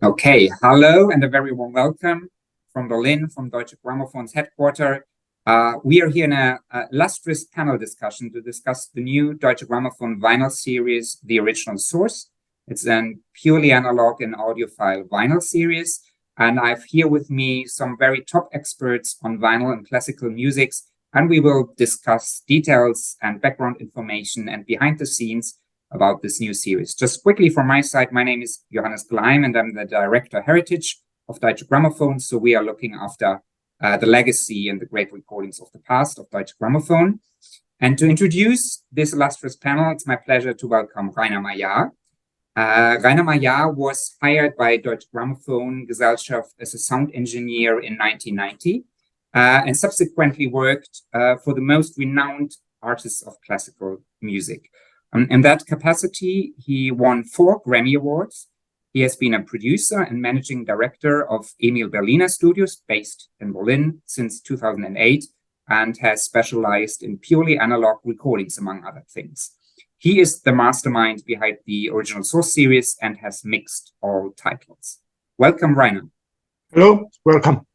Okay, hello and a very warm welcome from Berlin, from Deutsche Grammophon's headquarters. We are here in a illustrious panel discussion to discuss the new Deutsche Grammophon vinyl series, The Original Source. It's a purely analog and audiophile vinyl series. And I have here with me some very top experts on vinyl and classical musics. And we will discuss details and background information and behind the scenes about this new series. Just quickly from my side, my name is Johannes Gleim and I'm the Director Heritage of Deutsche Grammophon. So we are looking after the legacy and the great recordings of the past of Deutsche Grammophon. And to introduce this illustrious panel, it's my pleasure to welcome Rainer Maillard. Rainer Maillard was hired by Deutsche Grammophon Gesellschaft as a sound engineer in 1990 and subsequently worked for the most renowned artists of classical music. In that capacity, he won 4 Grammy Awards. He has been a producer and managing director of Emil Berliner Studios, based in Berlin since 2008, and has specialized in purely analog recordings, among other things. He is the mastermind behind the Original Source series and has mixed all titles. Welcome, Rainer. Hello, welcome.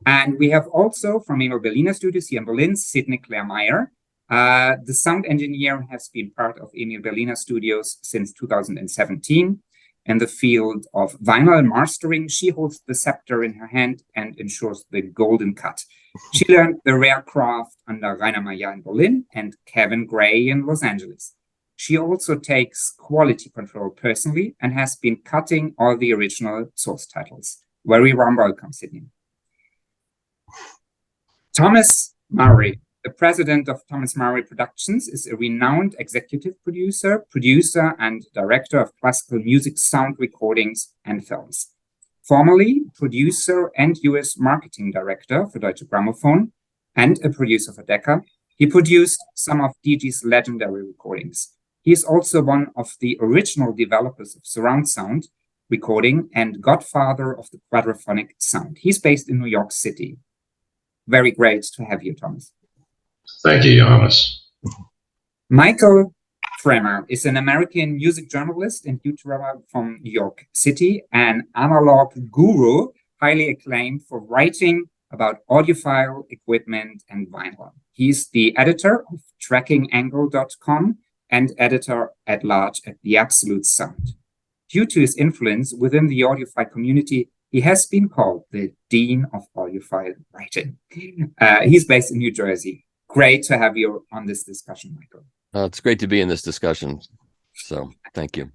And we have also from Emil Berliner Studios here in Berlin, Sidney Claire Meyer. The sound engineer has been part of Emil Berliner Studios since 2017. In the field of vinyl mastering, she holds the scepter in her hand and ensures the golden cut. She learned the rare craft under Rainer Maillard in Berlin and Kevin Gray in Los Angeles. She also takes quality control personally and has been cutting all the original source titles. Very warm welcome, Sidney. Thomas Mowrey. The president of Thomas Mowrey Productions is a renowned executive producer, and director of classical music sound recordings and films. Formerly producer and US marketing director for Deutsche Grammophon and a producer for Decca, he produced some of DG's legendary recordings. He is also one of the original developers of surround sound recording and godfather of the quadraphonic sound. He's based in New York City. Very great to have you, Thomas. Thank you, Johannes. Michael Fremer is an American music journalist and YouTuber from New York City, an analog guru, highly acclaimed for writing about audiophile equipment and vinyl. He's the editor of trackingangle.com and editor-at-large at The Absolute Sound. Due to his influence within the audiophile community, he has been called the Dean of Audiophile Writing. He's based in New Jersey. Great to have you on this discussion, Michael. It's great to be in this discussion. So thank you.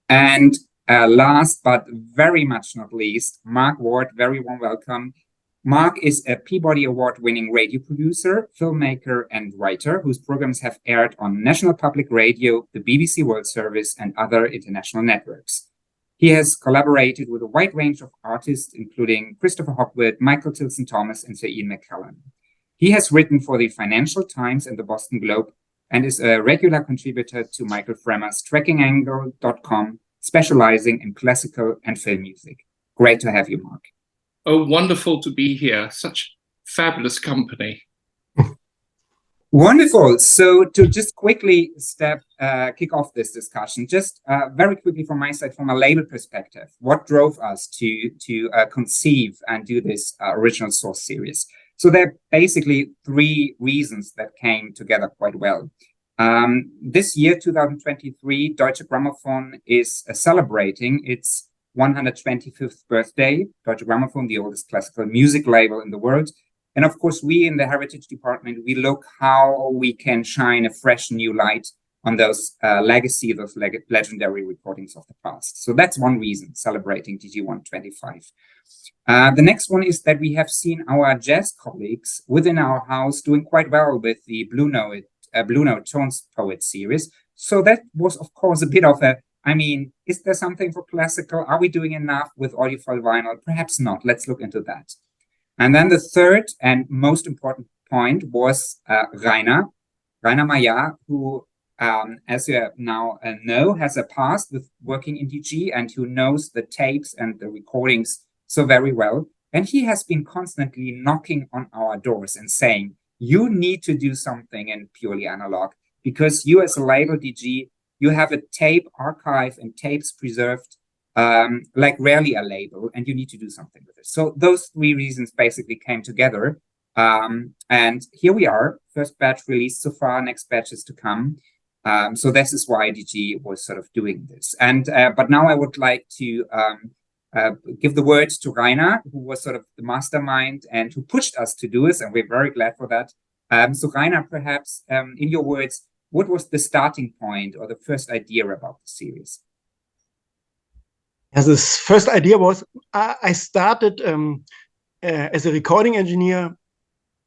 And last but very much not least, Mark Ward, very warm welcome. Mark is a Peabody Award-winning radio producer, filmmaker, and writer whose programs have aired on National Public Radio, the BBC World Service, and other international networks. He has collaborated with a wide range of artists, including Christopher Hogwood, Michael Tilson Thomas, and Sir Ian McKellen. He has written for the Financial Times and the Boston Globe and is a regular contributor to Michael Fremer's trackingangle.com, specializing in classical and film music. Great to have you, Mark. Oh, wonderful to be here. Such fabulous company. Wonderful. So to just quickly kick off this discussion, just very quickly from my side, from a label perspective, what drove us to conceive and do this Original Source series? So there are basically 3 reasons that came together quite well. This year, 2023, Deutsche Grammophon is celebrating its 125th birthday. Deutsche Grammophon, the oldest classical music label in the world. And of course, we in the Heritage Department, we look how we can shine a fresh new light on those legacy, those legendary recordings of the past. So that's one reason, celebrating DG 125. The next one is that we have seen our jazz colleagues within our house doing quite well with the Blue Note Tones Poet series. So that was, of course, a bit of is there something for classical? Are we doing enough with audiophile vinyl? Perhaps not. Let's look into that. And then the third and most important point was Rainer Maillard, who, as you now know, has a past with working in DG and who knows the tapes and the recordings so very well. And he has been constantly knocking on our doors and saying, you need to do something in purely analog because you as a label DG, you have a tape archive and tapes preserved like rarely a label, and you need to do something with it. So those three reasons basically came together. And here we are, first batch released so far, next batch is to come. So this is why DG was sort of doing this. And but now I would like to give the word to Rainer, who was sort of the mastermind and who pushed us to do this, and we're very glad for that. So Rainer, perhaps in your words, what was the starting point or the first idea about the series? As this first idea was, I started as a recording engineer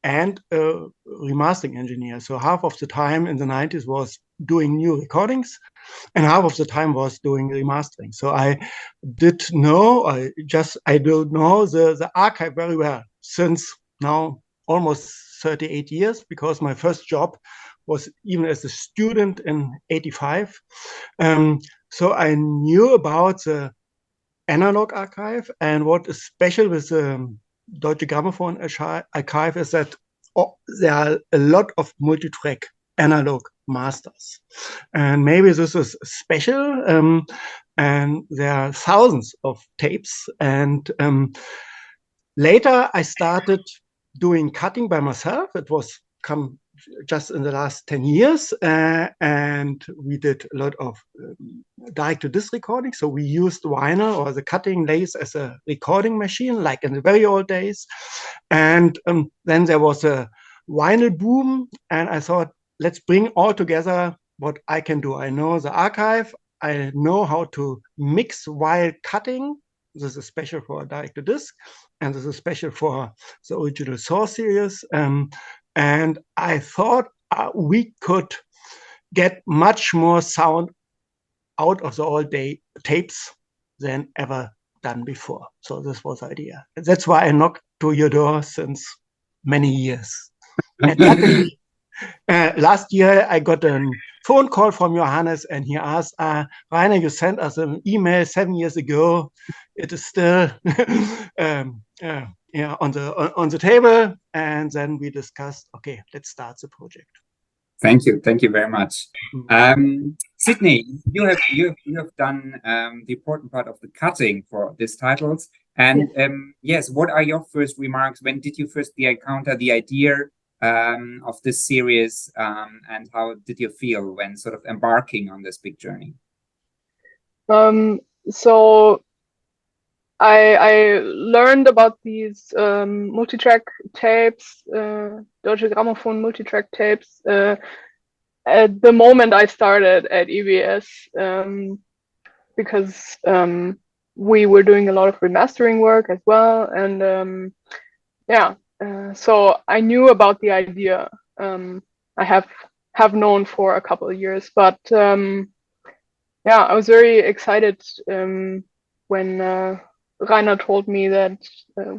and a remastering engineer. So half of the time in the 90s was doing new recordings and half of the time was doing remastering. So I don't know the archive very well since now almost 38 years, because my first job was even as a student in 85. So I knew about the analog archive, and what is special with the Deutsche Grammophon archive is that there are a lot of multi-track analog masters, and maybe this is special, and there are thousands of tapes. And later I started doing cutting by myself. It was come just in the last 10 years, and we did a lot of direct-to-disc recording. So we used vinyl or the cutting lathe as a recording machine, like in the very old days. And then there was a vinyl boom, and I thought, let's bring all together what I can do. I know the archive, I know how to mix while cutting. This is special for direct-to-disc, and this is special for the original Source series. And I thought we could get much more sound out of the old day tapes than ever done before. So this was the idea. And that's why I knocked to your door since many years. And luckily, last year I got a phone call from Johannes, and he asked, Rainer, you sent us an email 7 years ago. It is still on the table. And then we discussed, okay, let's start the project. Thank you very much. Sydney, you have done the important part of the cutting for these titles. And yes, what are your first remarks? When did you first encounter the idea of this series, and how did you feel when sort of embarking on this big journey? So I learned about these multi-track tapes, Deutsche Grammophon multi-track tapes, at the moment I started at EBS, because we were doing a lot of remastering work as well, and so I knew about the idea. I have known for a couple of years, but I was very excited when Rainer told me that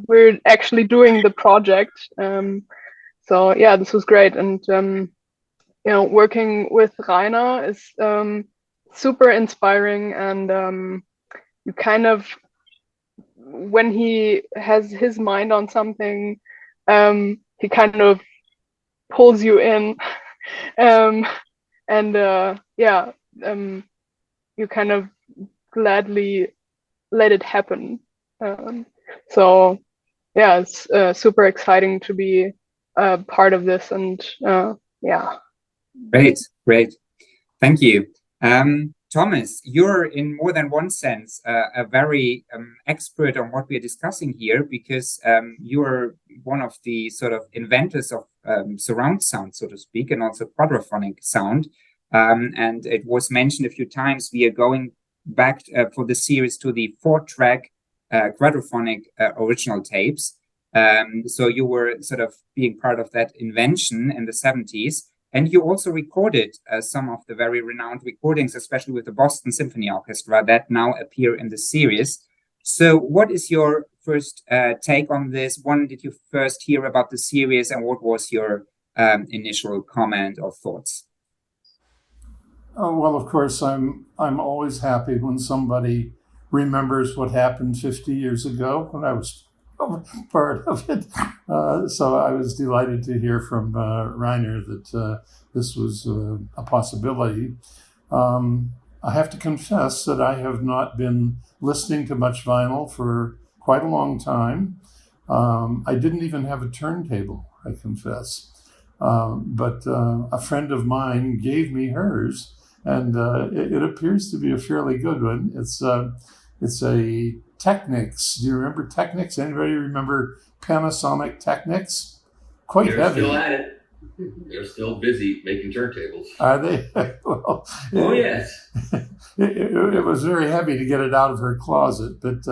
we're actually doing the project. So yeah, this was great, and working with Rainer is super inspiring, and you kind of, when he has his mind on something, he kind of pulls you in, you kind of gladly let it happen. So yeah, it's super exciting to be part of this, and Great. Thank you. Thomas, you're in more than one sense a very expert on what we are discussing here, because you're one of the sort of inventors of surround sound, so to speak, and also quadraphonic sound. And it was mentioned a few times, we are going back for the series to the 4-track quadraphonic original tapes. So you were sort of being part of that invention in the 70s. And you also recorded some of the very renowned recordings, especially with the Boston Symphony Orchestra, that now appear in the series. So what is your first take on this? When did you first hear about the series, and what was your initial comment or thoughts? Oh, well, of course, I'm always happy when somebody remembers what happened 50 years ago when I was part of it. So I was delighted to hear from Rainer that this was a possibility. I have to confess that I have not been listening to much vinyl for quite a long time. I didn't even have a turntable, I confess. But a friend of mine gave me hers, and it appears to be a fairly good one. It's a Technics. Do you remember Technics? Anybody remember Panasonic Technics? Quite They're heavy. still at it. They're still busy making turntables. Are they? Well, Oh, yes. it was very heavy to get it out of her closet. But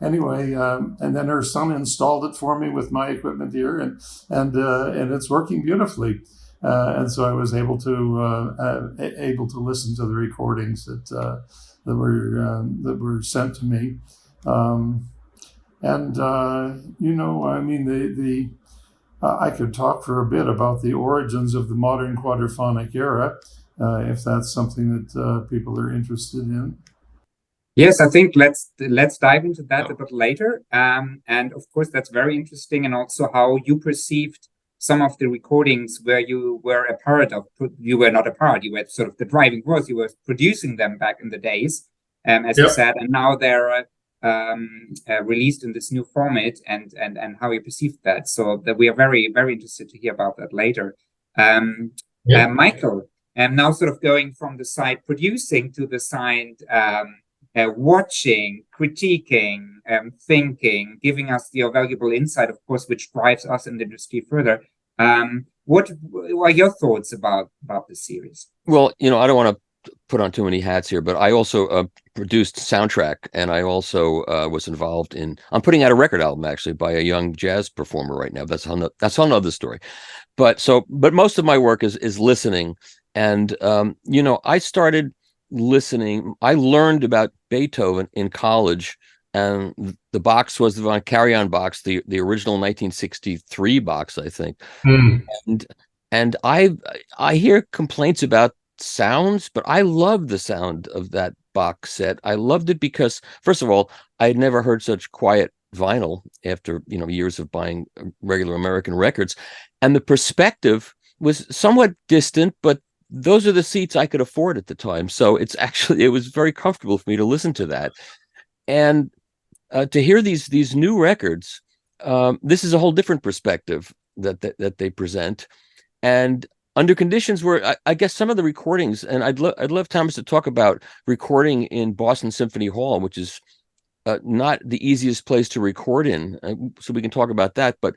anyway, and then her son installed it for me with my equipment here, and it's working beautifully. And so I was able to listen to the recordings that were sent to me. I mean, I could talk for a bit about the origins of the modern quadraphonic era, if that's something that people are interested in. Yes, I think let's dive into that a bit later. And of course, that's very interesting, and also how you perceived some of the recordings where you were a part of. You were not a part. You were sort of the driving force. You were producing them back in the days, as you said, and now they're released in this new format, and how you perceived that. So that we are very, very interested to hear about that later. Michael, now sort of going from the side producing to the side watching, critiquing, thinking, giving us the valuable insight, of course, which drives us in the industry further. What are your thoughts about the series? Well, I don't want to put on too many hats here, but I also produced soundtrack, and I also was involved I'm putting out a record album actually by a young jazz performer right now. That's another story. But most of my work is listening, and I started listening. I learned about Beethoven in college, and the box was the carry-on box, the original 1963 box, I think. And I hear complaints about sounds, but I love the sound of that box set. I loved it because, first of all, I had never heard such quiet vinyl after years of buying regular American records, and the perspective was somewhat distant, but those are the seats I could afford at the time, so it was very comfortable for me to listen to that. And to hear these new records, this is a whole different perspective that they present, and under conditions where I guess some of the recordings, and I'd love Thomas to talk about recording in Boston Symphony Hall, which is not the easiest place to record in, so we can talk about that. But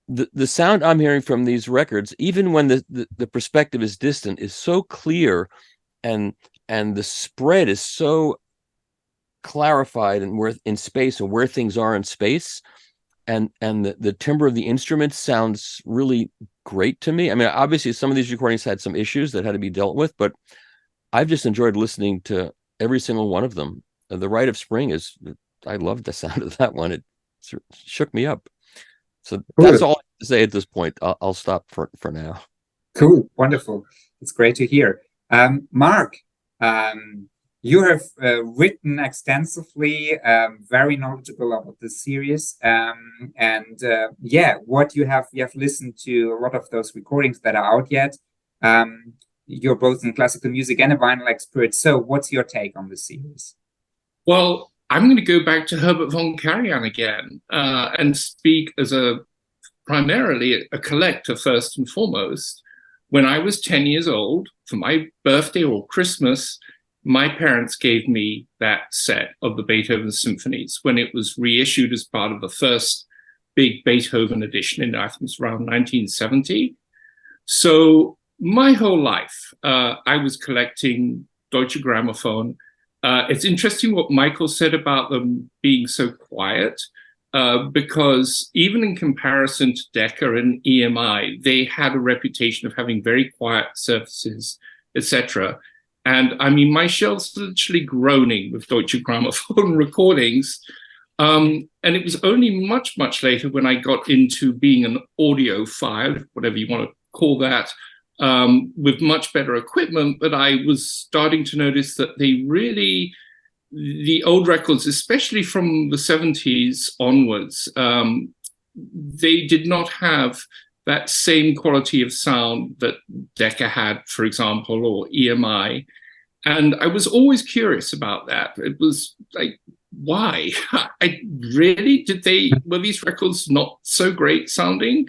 the sound I'm hearing from these records, even when the perspective is distant, is so clear, and the spread is so clarified, and where in space and where things are in space, and the timbre of the instruments sounds really great to me. I mean, obviously some of these recordings had some issues that had to be dealt with, but I've just enjoyed listening to every single one of them. The Rite of Spring I loved the sound of that one. It shook me up. So that's all I have to say at this point. I'll stop for now. Cool. Wonderful. It's great to hear. Mark, you have written extensively, very knowledgeable about this series, what you have listened to a lot of those recordings that are out yet. You're both in classical music and a vinyl expert. So, what's your take on the series? Well, I'm going to go back to Herbert von Karajan again and speak as primarily a collector first and foremost. When I was 10 years old, for my birthday or Christmas, my parents gave me that set of the Beethoven symphonies when it was reissued as part of the first big Beethoven edition I think it was around 1970. So my whole life, I was collecting Deutsche Grammophon. It's interesting what Michael said about them being so quiet, because even in comparison to Decca and EMI, they had a reputation of having very quiet surfaces, etc. And I mean, my shelves are literally groaning with Deutsche Grammophon recordings. And it was only much, much later when I got into being an audiophile, whatever you want to call that, with much better equipment, that I was starting to notice that the old records, especially from the 70s onwards, they did not have that same quality of sound that Decca had, for example, or EMI. And I was always curious about that. It was like, why? Were these records not so great sounding?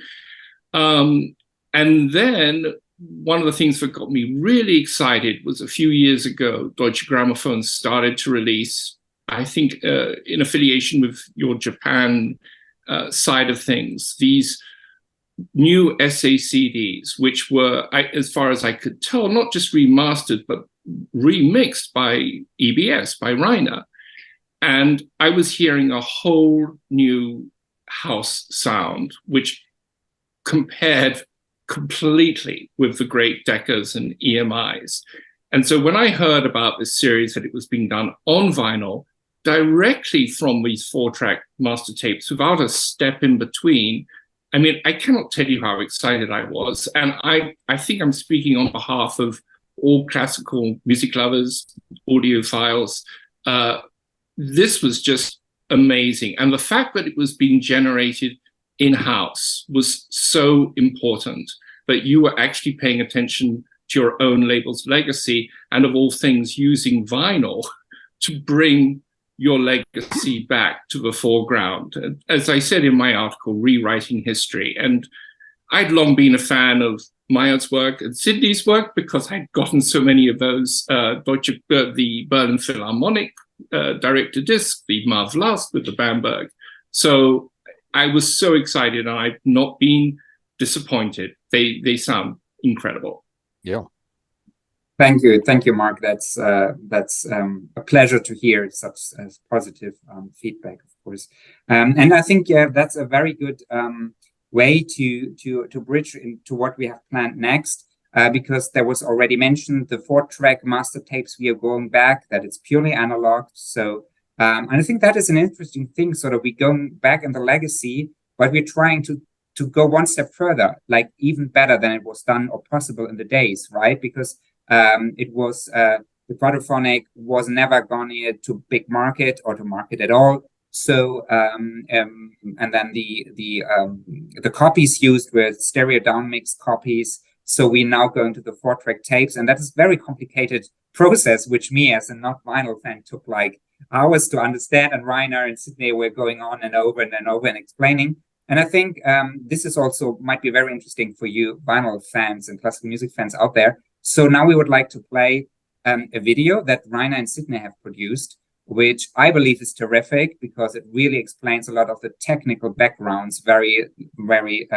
And then one of the things that got me really excited was a few years ago, Deutsche Grammophon started to release, I think in affiliation with your Japan side of things, these new SACDs, which were, as far as I could tell, not just remastered, but remixed by EBS, by Reiner. And I was hearing a whole new house sound, which compared completely with the great Deckers and EMIs. And so when I heard about this series, that it was being done on vinyl, directly from these 4-track master tapes, without a step in between, I mean, I cannot tell you how excited I was. And I think I'm speaking on behalf of all classical music lovers, audiophiles. This was just amazing. And the fact that it was being generated in-house was so important, that you were actually paying attention to your own label's legacy, and of all things, using vinyl to bring your legacy back to the foreground. As I said in my article, rewriting history. And I'd long been a fan of Meyer's work and Sidney's work, because I'd gotten so many of those, the Berlin Philharmonic director disc, the Marv Last with the Bamberg. So I was so excited, and I've not been disappointed. They sound incredible. Yeah. Thank you, Mark. That's a pleasure to hear such positive feedback, of course. And I think that's a very good way to bridge into what we have planned next, because there was already mentioned the 4-track master tapes. We are going back, that it's purely analog. So, and I think that is an interesting thing. Sort of, we're going back in the legacy, but we're trying to go one step further, like even better than it was done or possible in the days, right? Because it was the quadraphonic was never gone to big market or to market at all. So and then the copies used were stereo downmix copies. So we now go into the 4-track tapes, and that is very complicated process, which me as a not vinyl fan took like hours to understand. And Reiner and Sidney were going on and over and explaining. And I think this is also might be very interesting for you vinyl fans and classical music fans out there. So now we would like to play a video that Reiner and Sidney have produced, which I believe is terrific, because it really explains a lot of the technical backgrounds very, very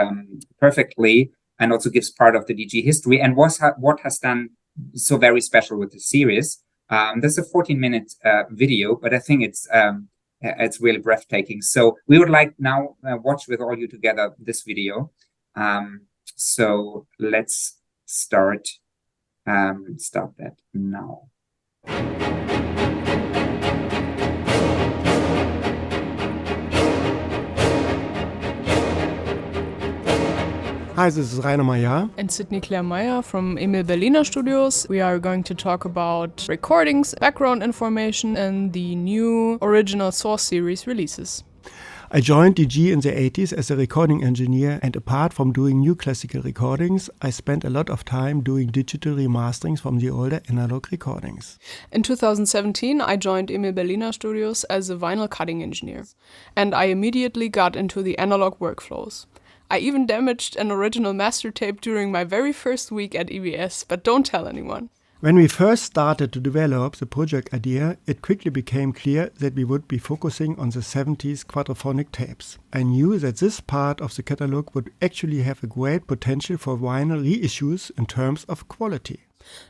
perfectly, and also gives part of the DG history and what has done so very special with the series. There's a 14-minute video, but I think it's really breathtaking. So we would like now watch with all you together this video. So let's start that now. Hi, this is Rainer Mayer and Sidney Claire Meyer from Emil Berliner Studios. We are going to talk about recordings, background information, and the new original Source series releases. I joined DG in the 80s as a recording engineer, and apart from doing new classical recordings, I spent a lot of time doing digital remasterings from the older analog recordings. In 2017, I joined Emil Berliner Studios as a vinyl cutting engineer, and I immediately got into the analog workflows. I even damaged an original master tape during my very first week at EBS, but don't tell anyone. When we first started to develop the project idea, it quickly became clear that we would be focusing on the 70s quadraphonic tapes. I knew that this part of the catalog would actually have a great potential for vinyl reissues in terms of quality.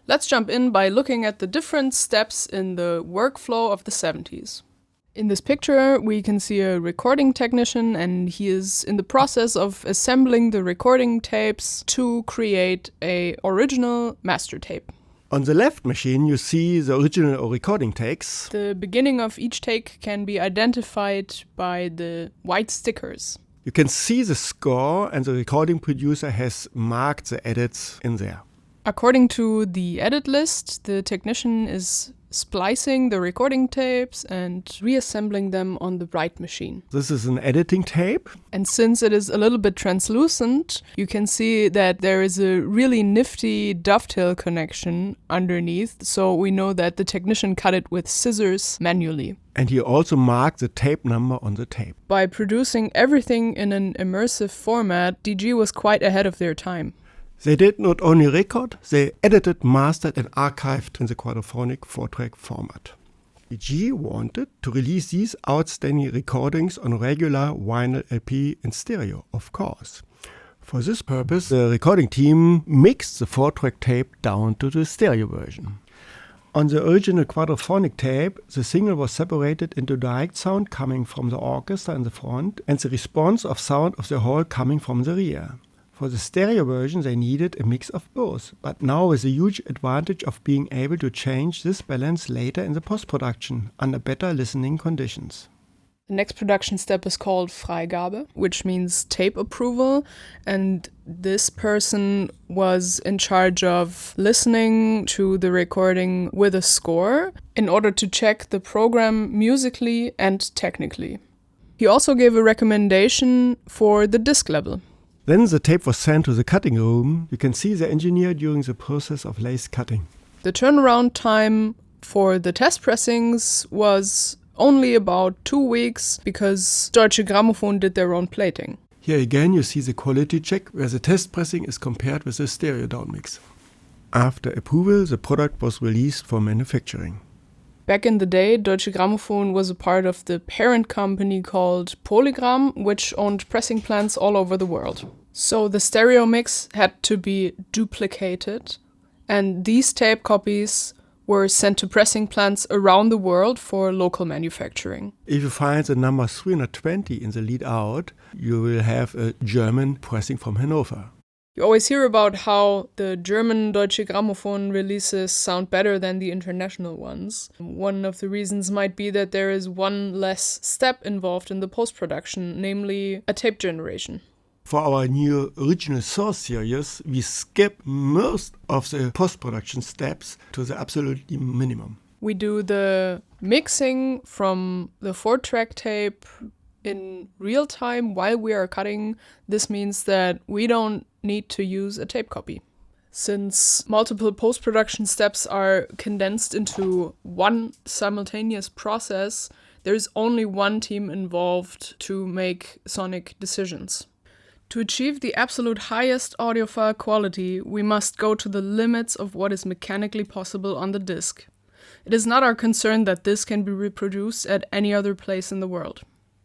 Let's jump in by looking at the different steps in the workflow of the 70s. In this picture, we can see a recording technician, and he is in the process of assembling the recording tapes to create an original master tape. On the left machine, you see the original recording takes. The beginning of each take can be identified by the white stickers. You can see the score, and the recording producer has marked the edits in there. According to the edit list, the technician is splicing the recording tapes and reassembling them on the right machine. This is an editing tape. And since it is a little bit translucent, you can see that there is a really nifty dovetail connection underneath, so we know that the technician cut it with scissors manually. And he also marked the tape number on the tape. By producing everything in an immersive format, DG was quite ahead of their time. They did not only record, they edited, mastered and archived in the quadraphonic 4-track format. DG wanted to release these outstanding recordings on regular vinyl LP and stereo, of course. For this purpose, the recording team mixed the 4-track tape down to the stereo version. On the original quadraphonic tape, the signal was separated into direct sound coming from the orchestra in the front and the response of sound of the hall coming from the rear. For the stereo version, they needed a mix of both, but now with a huge advantage of being able to change this balance later in the post-production under better listening conditions. The next production step is called Freigabe, which means tape approval, and this person was in charge of listening to the recording with a score in order to check the program musically and technically. He also gave a recommendation for the disc level. Then the tape was sent to the cutting room. You can see the engineer during the process of lace cutting. The turnaround time for the test pressings was only about 2 weeks because Deutsche Grammophon did their own plating. Here again you see the quality check where the test pressing is compared with the stereo downmix. After approval, the product was released for manufacturing. Back in the day, Deutsche Grammophon was a part of the parent company called Polygram, which owned pressing plants all over the world. So the stereo mix had to be duplicated, and these tape copies were sent to pressing plants around the world for local manufacturing. If you find the number 320 in the lead out, you will have a German pressing from Hanover. You always hear about how the German Deutsche Grammophon releases sound better than the international ones. One of the reasons might be that there is one less step involved in the post-production, namely a tape generation. For our new original source series, we skip most of the post-production steps to the absolutely minimum. We do the mixing from the 4-track tape in real time while we are cutting. This means that we don't need to use a tape copy. Since multiple post-production steps are condensed into one simultaneous process, there is only one team involved to make sonic decisions. To achieve the absolute highest audiophile quality, we must go to the limits of what is mechanically possible on the disc. It is not our concern that this can be reproduced at any other place in the world.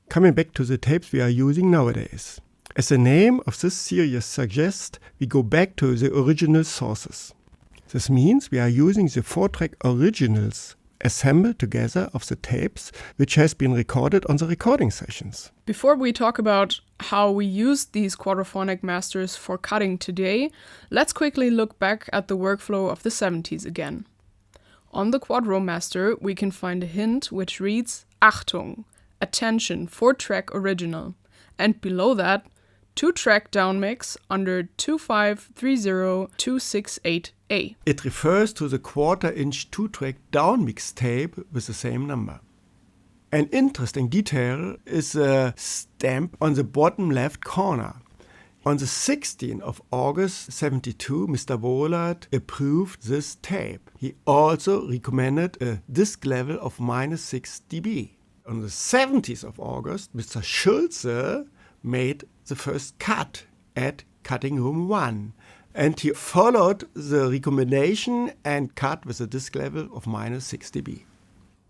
Coming back to the tapes we are using nowadays. As the name of this series suggests, we go back to the original sources. This means we are using the 4-track originals assembled together of the tapes which has been recorded on the recording sessions. Before we talk about how we used these quadraphonic masters for cutting today, let's quickly look back at the workflow of the 70s again. On the Quadro master, we can find a hint which reads Achtung, attention, 4-track original, and below that, 2-track downmix under 2530268A. It refers to the 1/4-inch 2-track downmix tape with the same number. An interesting detail is a stamp on the bottom left corner. On the 16th of August 72, Mr. Wohlert approved this tape. He also recommended a disc level of -6 dB. On the 17th of August, Mr. Schulze made the first cut at cutting room 1. And he followed the recommendation and cut with a disc level of -6 dB.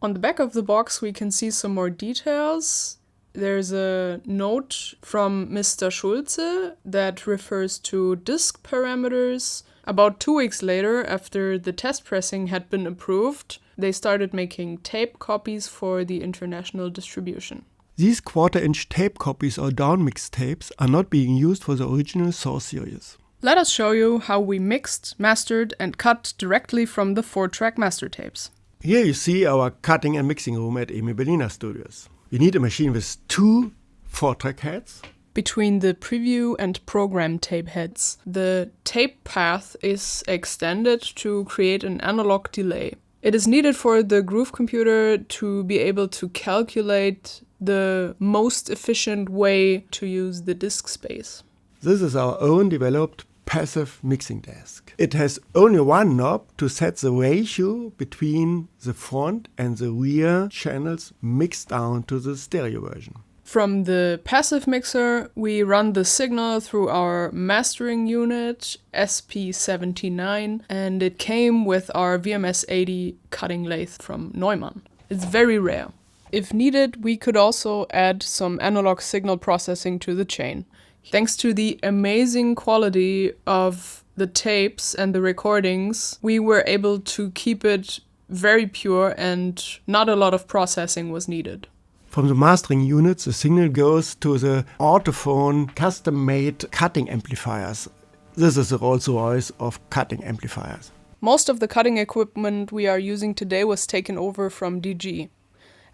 On the back of the box, we can see some more details. There's a note from Mr. Schulze that refers to disc parameters. About 2 weeks later, after the test pressing had been approved, they started making tape copies for the international distribution. These 1/4-inch tape copies or downmix tapes are not being used for the original source series. Let us show you how we mixed, mastered, and cut directly from the 4-track master tapes. Here you see our cutting and mixing room at Emil Berliner Studios. We need a machine with 2 4-track heads. Between the preview and program tape heads, the tape path is extended to create an analog delay. It is needed for the groove computer to be able to calculate the most efficient way to use the disk space. This is our own developed passive mixing desk. It has only one knob to set the ratio between the front and the rear channels mixed down to the stereo version. From the passive mixer, we run the signal through our mastering unit, SP79, and it came with our VMS80 cutting lathe from Neumann. It's very rare. If needed, we could also add some analog signal processing to the chain. Thanks to the amazing quality of the tapes and the recordings, we were able to keep it very pure and not a lot of processing was needed. From the mastering unit, the signal goes to the orthophone custom-made cutting amplifiers. This is the Rolls-Royce of cutting amplifiers. Most of the cutting equipment we are using today was taken over from DG.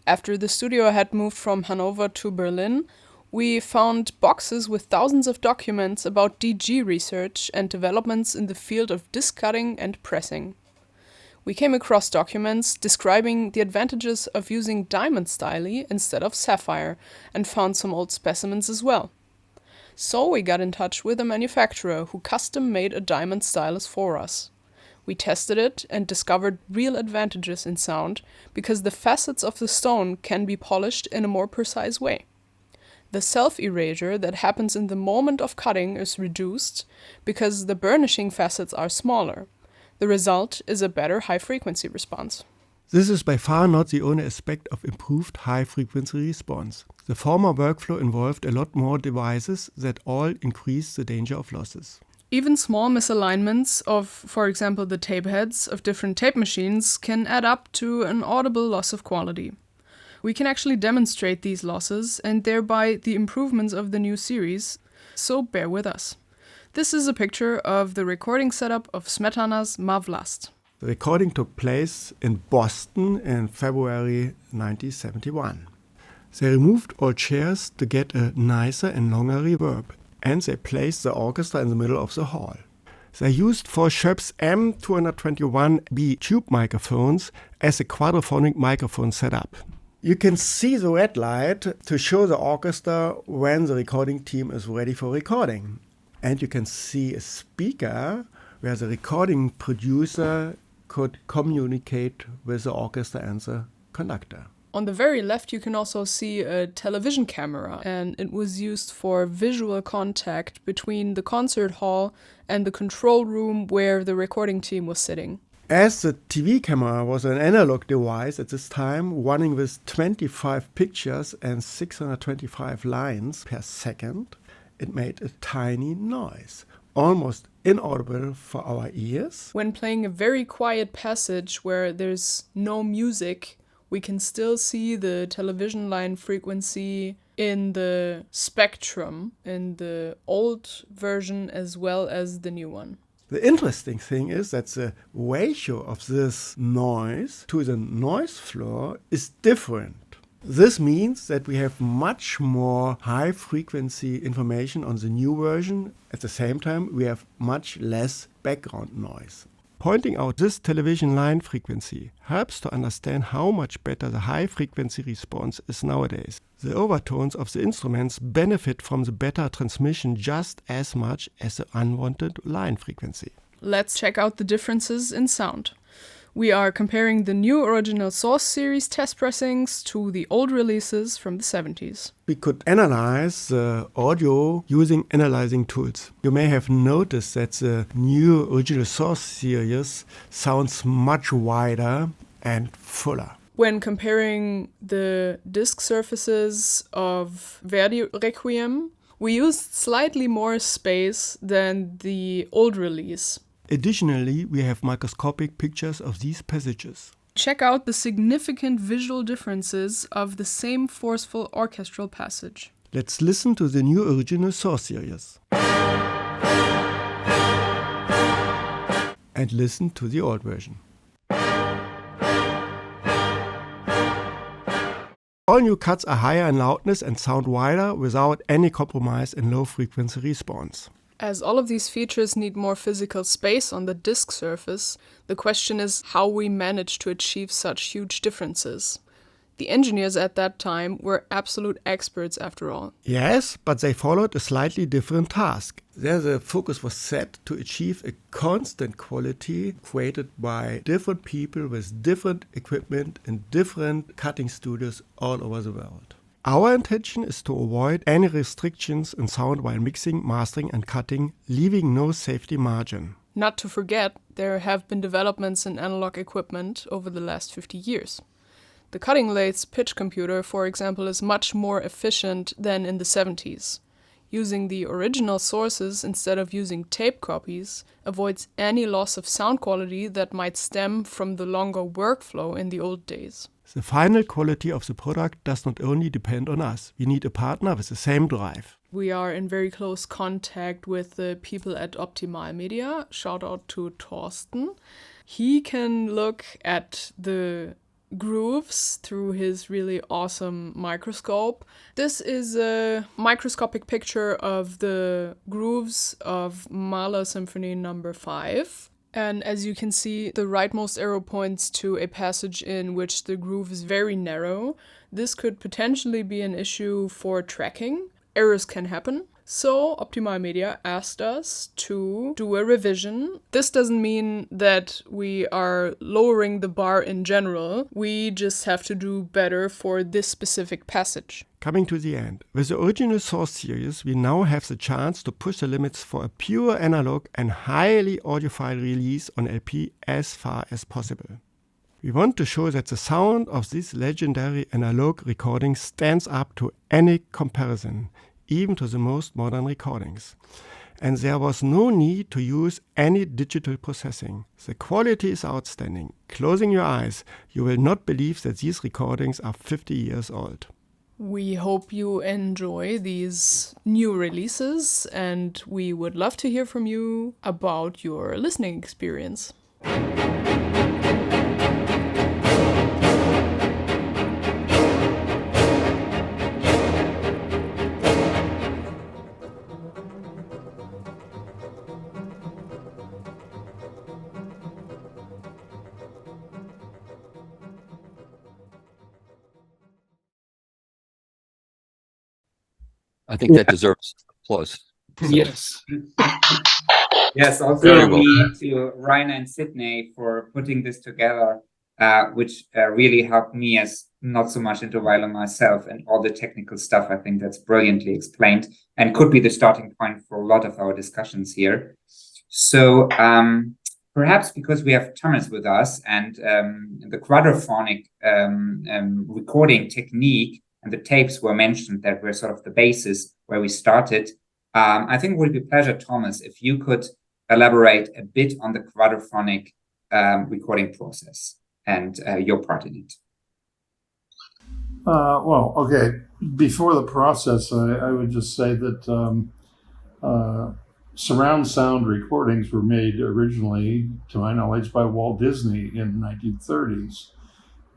After the studio had moved from Hanover to Berlin, we found boxes with thousands of documents about DG research and developments in the field of disc cutting and pressing. We came across documents describing the advantages of using diamond styli instead of sapphire and found some old specimens as well. So we got in touch with a manufacturer who custom made a diamond stylus for us. We tested it and discovered real advantages in sound because the facets of the stone can be polished in a more precise way. The self-erasure that happens in the moment of cutting is reduced because the burnishing facets are smaller. The result is a better high-frequency response. This is by far not the only aspect of improved high-frequency response. The former workflow involved a lot more devices that all increase the danger of losses. Even small misalignments of, for example, the tape heads of different tape machines can add up to an audible loss of quality. We can actually demonstrate these losses and thereby the improvements of the new series, so bear with us. This is a picture of the recording setup of Smetana's Mavlast. The recording took place in Boston in February 1971. They removed all chairs to get a nicer and longer reverb, and they placed the orchestra in the middle of the hall. They used 4 Schoeps M221B tube microphones as a quadraphonic microphone setup. You can see the red light to show the orchestra when the recording team is ready for recording. And you can see a speaker where the recording producer could communicate with the orchestra and the conductor. On the very left, you can also see a television camera, and it was used for visual contact between the concert hall and the control room where the recording team was sitting. As the TV camera was an analog device at this time, running with 25 pictures and 625 lines per second, it made a tiny noise, almost inaudible for our ears. When playing a very quiet passage where there's no music, we can still see the television line frequency in the spectrum, in the old version as well as the new one. The interesting thing is that the ratio of this noise to the noise floor is different. This means that we have much more high-frequency information on the new version. At the same time, we have much less background noise. Pointing out this television line frequency helps to understand how much better the high-frequency response is nowadays. The overtones of the instruments benefit from the better transmission just as much as the unwanted line frequency. Let's check out the differences in sound. We are comparing the new original Source series test pressings to the old releases from the 70s. We could analyze the audio using analyzing tools. You may have noticed that the new original Source series sounds much wider and fuller. When comparing the disc surfaces of Verdi Requiem, we used slightly more space than the old release. Additionally, we have microscopic pictures of these passages. Check out the significant visual differences of the same forceful orchestral passage. Let's listen to the new original Source series. And listen to the old version. All new cuts are higher in loudness and sound wider without any compromise in low frequency response. As all of these features need more physical space on the disc surface, the question is how we manage to achieve such huge differences. The engineers at that time were absolute experts after all. Yes, but they followed a slightly different task. There the focus was set to achieve a constant quality created by different people with different equipment in different cutting studios all over the world. Our intention is to avoid any restrictions in sound while mixing, mastering and cutting, leaving no safety margin. Not to forget, there have been developments in analog equipment over the last 50 years. The cutting lathe pitch computer, for example, is much more efficient than in the 70s. Using the original sources instead of using tape copies avoids any loss of sound quality that might stem from the longer workflow in the old days. The final quality of the product does not only depend on us. We need a partner with the same drive. We are in very close contact with the people at Optimal Media. Shout out to Torsten. He can look at the grooves through his really awesome microscope. This is a microscopic picture of the grooves of Mahler Symphony No. 5. And as you can see, the rightmost arrow points to a passage in which the groove is very narrow. This could potentially be an issue for tracking. Errors can happen. So Optimal Media asked us to do a revision. This doesn't mean that we are lowering the bar in general. We just have to do better for this specific passage. Coming to the end, with the original source series, we now have the chance to push the limits for a pure analog and highly audiophile release on LP as far as possible. We want to show that the sound of this legendary analog recording stands up to any comparison, even to the most modern recordings. And there was no need to use any digital processing. The quality is outstanding. Closing your eyes, you will not believe that these recordings are 50 years old. We hope you enjoy these new releases, and we would love to hear from you about your listening experience. I think that deserves applause. Yes. Yes, also Very well. to Rainer and Sydney for putting this together, which really helped me as not so much into violin myself and all the technical stuff. I think that's brilliantly explained and could be the starting point for a lot of our discussions here. So perhaps because we have Thomas with us and the quadraphonic recording technique and the tapes were mentioned that were sort of the basis where we started. I think it would be a pleasure, Thomas, if you could elaborate a bit on the quadraphonic recording process and your part in it. Well, okay. Before the process, I would just say that surround sound recordings were made originally, to my knowledge, by Walt Disney in the 1930s.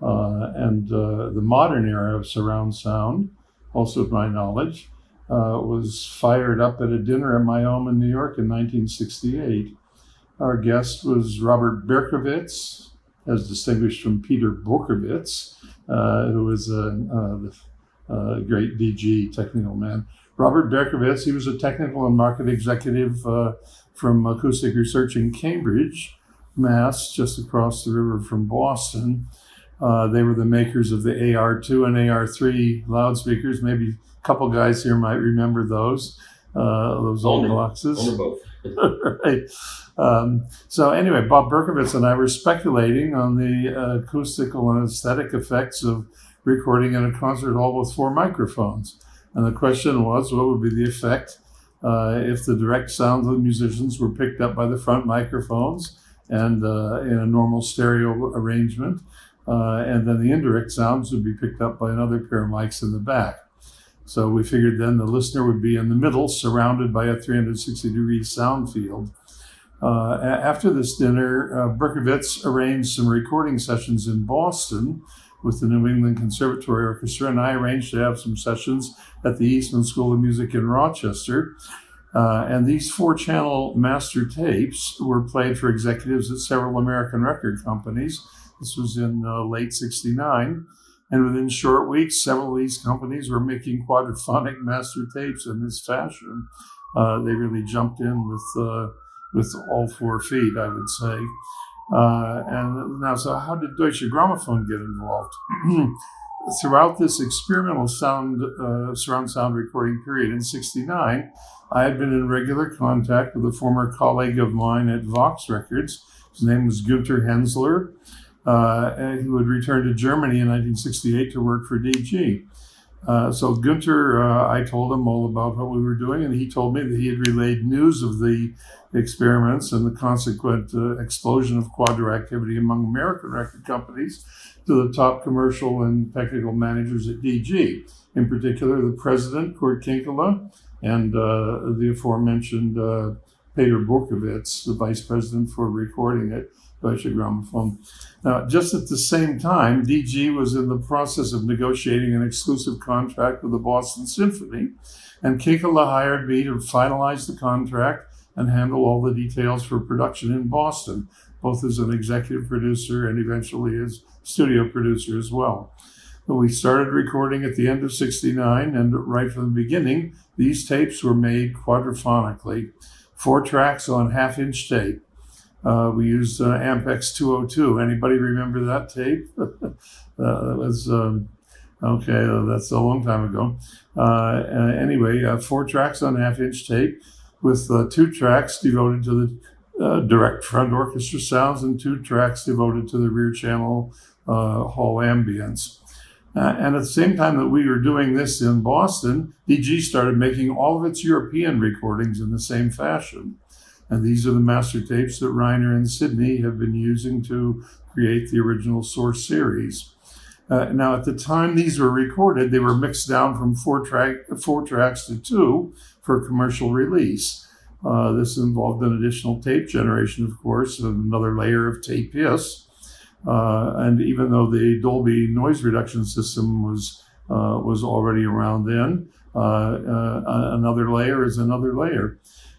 And the modern era of surround sound, also to my knowledge, was fired up at a dinner at my home in New York in 1968. Our guest was Robert Berkowitz, as distinguished from Peter Borkowitz, who was a great DG technical man. Robert Berkowitz, he was a technical and market executive from Acoustic Research in Cambridge, Mass, just across the river from Boston. They were the makers of the AR2 and AR3 loudspeakers. Maybe a couple guys here might remember those old boxes. Only both. Right. So anyway, Bob Berkowitz and I were speculating on the acoustical and aesthetic effects of recording in a concert hall with 4 microphones. And the question was, what would be the effect if the direct sounds of the musicians were picked up by the front microphones and in a normal stereo arrangement, and then the indirect sounds would be picked up by another pair of mics in the back. So we figured then the listener would be in the middle, surrounded by a 360-degree sound field. After this dinner, Berkowitz arranged some recording sessions in Boston with the New England Conservatory Orchestra, and I arranged to have some sessions at the Eastman School of Music in Rochester. And these 4-channel master tapes were played for executives at several American record companies. This was in late '69. And within short weeks, several of these companies were making quadraphonic master tapes in this fashion. They really jumped in with all 4 feet, I would say. And now, so how did Deutsche Grammophon get involved? Throughout this experimental surround sound recording period in '69, I had been in regular contact with a former colleague of mine at Vox Records. His name was Günter Hensler. Who had returned to Germany in 1968 to work for DG. So Günter, I told him all about what we were doing, and he told me that he had relayed news of the experiments and the consequent explosion of quadra activity among American record companies to the top commercial and technical managers at DG. In particular, the president, Kurt Kinkele, and the aforementioned Peter Burkowitz, the vice president for recording at Deutsche Grammophon. Now, just at the same time, DG was in the process of negotiating an exclusive contract with the Boston Symphony, and Kinkele hired me to finalize the contract and handle all the details for production in Boston, both as an executive producer and eventually as studio producer as well. But we started recording at the end of '69, and right from the beginning, these tapes were made quadraphonically, 4 tracks on half-inch tape. We used Ampex 202. Anybody remember that tape? That was, okay, that's a long time ago. Anyway, 4 tracks on half-inch tape with 2 tracks devoted to the direct front orchestra sounds and 2 tracks devoted to the rear channel hall ambience. And at the same time that we were doing this in Boston, DG started making all of its European recordings in the same fashion. And these are the master tapes that Reiner and Sidney have been using to create the original Source series. Now, at the time these were recorded, they were mixed down from 4 tracks to 2 for commercial release. This involved an additional tape generation, of course, and another layer of tape hiss. And even though the Dolby noise reduction system was already around then, another layer is another layer.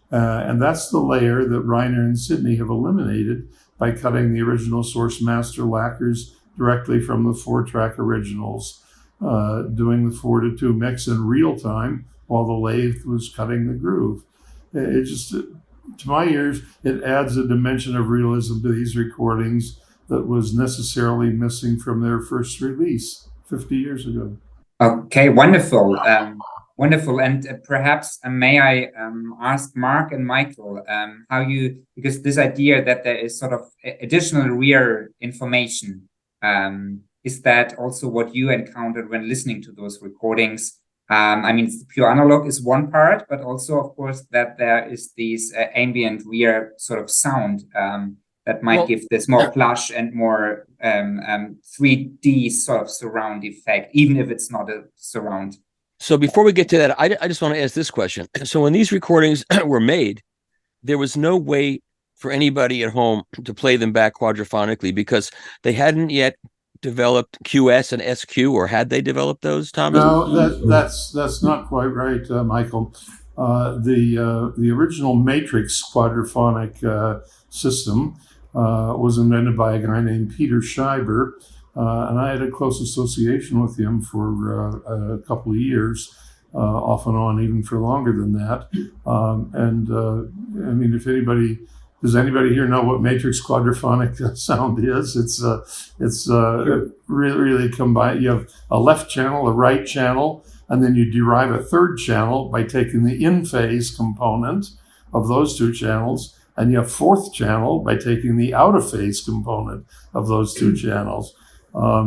And that's the layer that Reiner and Sidney have eliminated by cutting the original Source master lacquers directly from the 4-track originals, doing the 4-to-2 mix in real time while the lathe was cutting the groove. It just, to my ears, it adds a dimension of realism to these recordings that was necessarily missing from their first release 50 years ago. Okay, wonderful. Wonderful. And perhaps may I ask Mark and Michael how you, because this idea that there is sort of additional rear information, is that also what you encountered when listening to those recordings? I mean, pure analog is one part, but also, of course, that there is this ambient rear sort of sound that might give this more plush and more 3D sort of surround effect, even if it's not a surround. So before we get to that, I just want to ask this question. So when these recordings were made, there was no way for anybody at home to play them back quadraphonically because they hadn't yet developed QS and SQ, or had they developed those, Thomas? No, that's not quite right, Michael. The original Matrix quadraphonic system was invented by a guy named Peter Scheiber, and I had a close association with him for a couple of years, off and on, even for longer than that. I mean, does anybody here know what matrix quadraphonic sound is? It's really combined. You have a left channel, a right channel, and then you derive a third channel by taking the in-phase component of those 2 channels, and you have 4th channel by taking the out-of-phase component of those 2 channels. All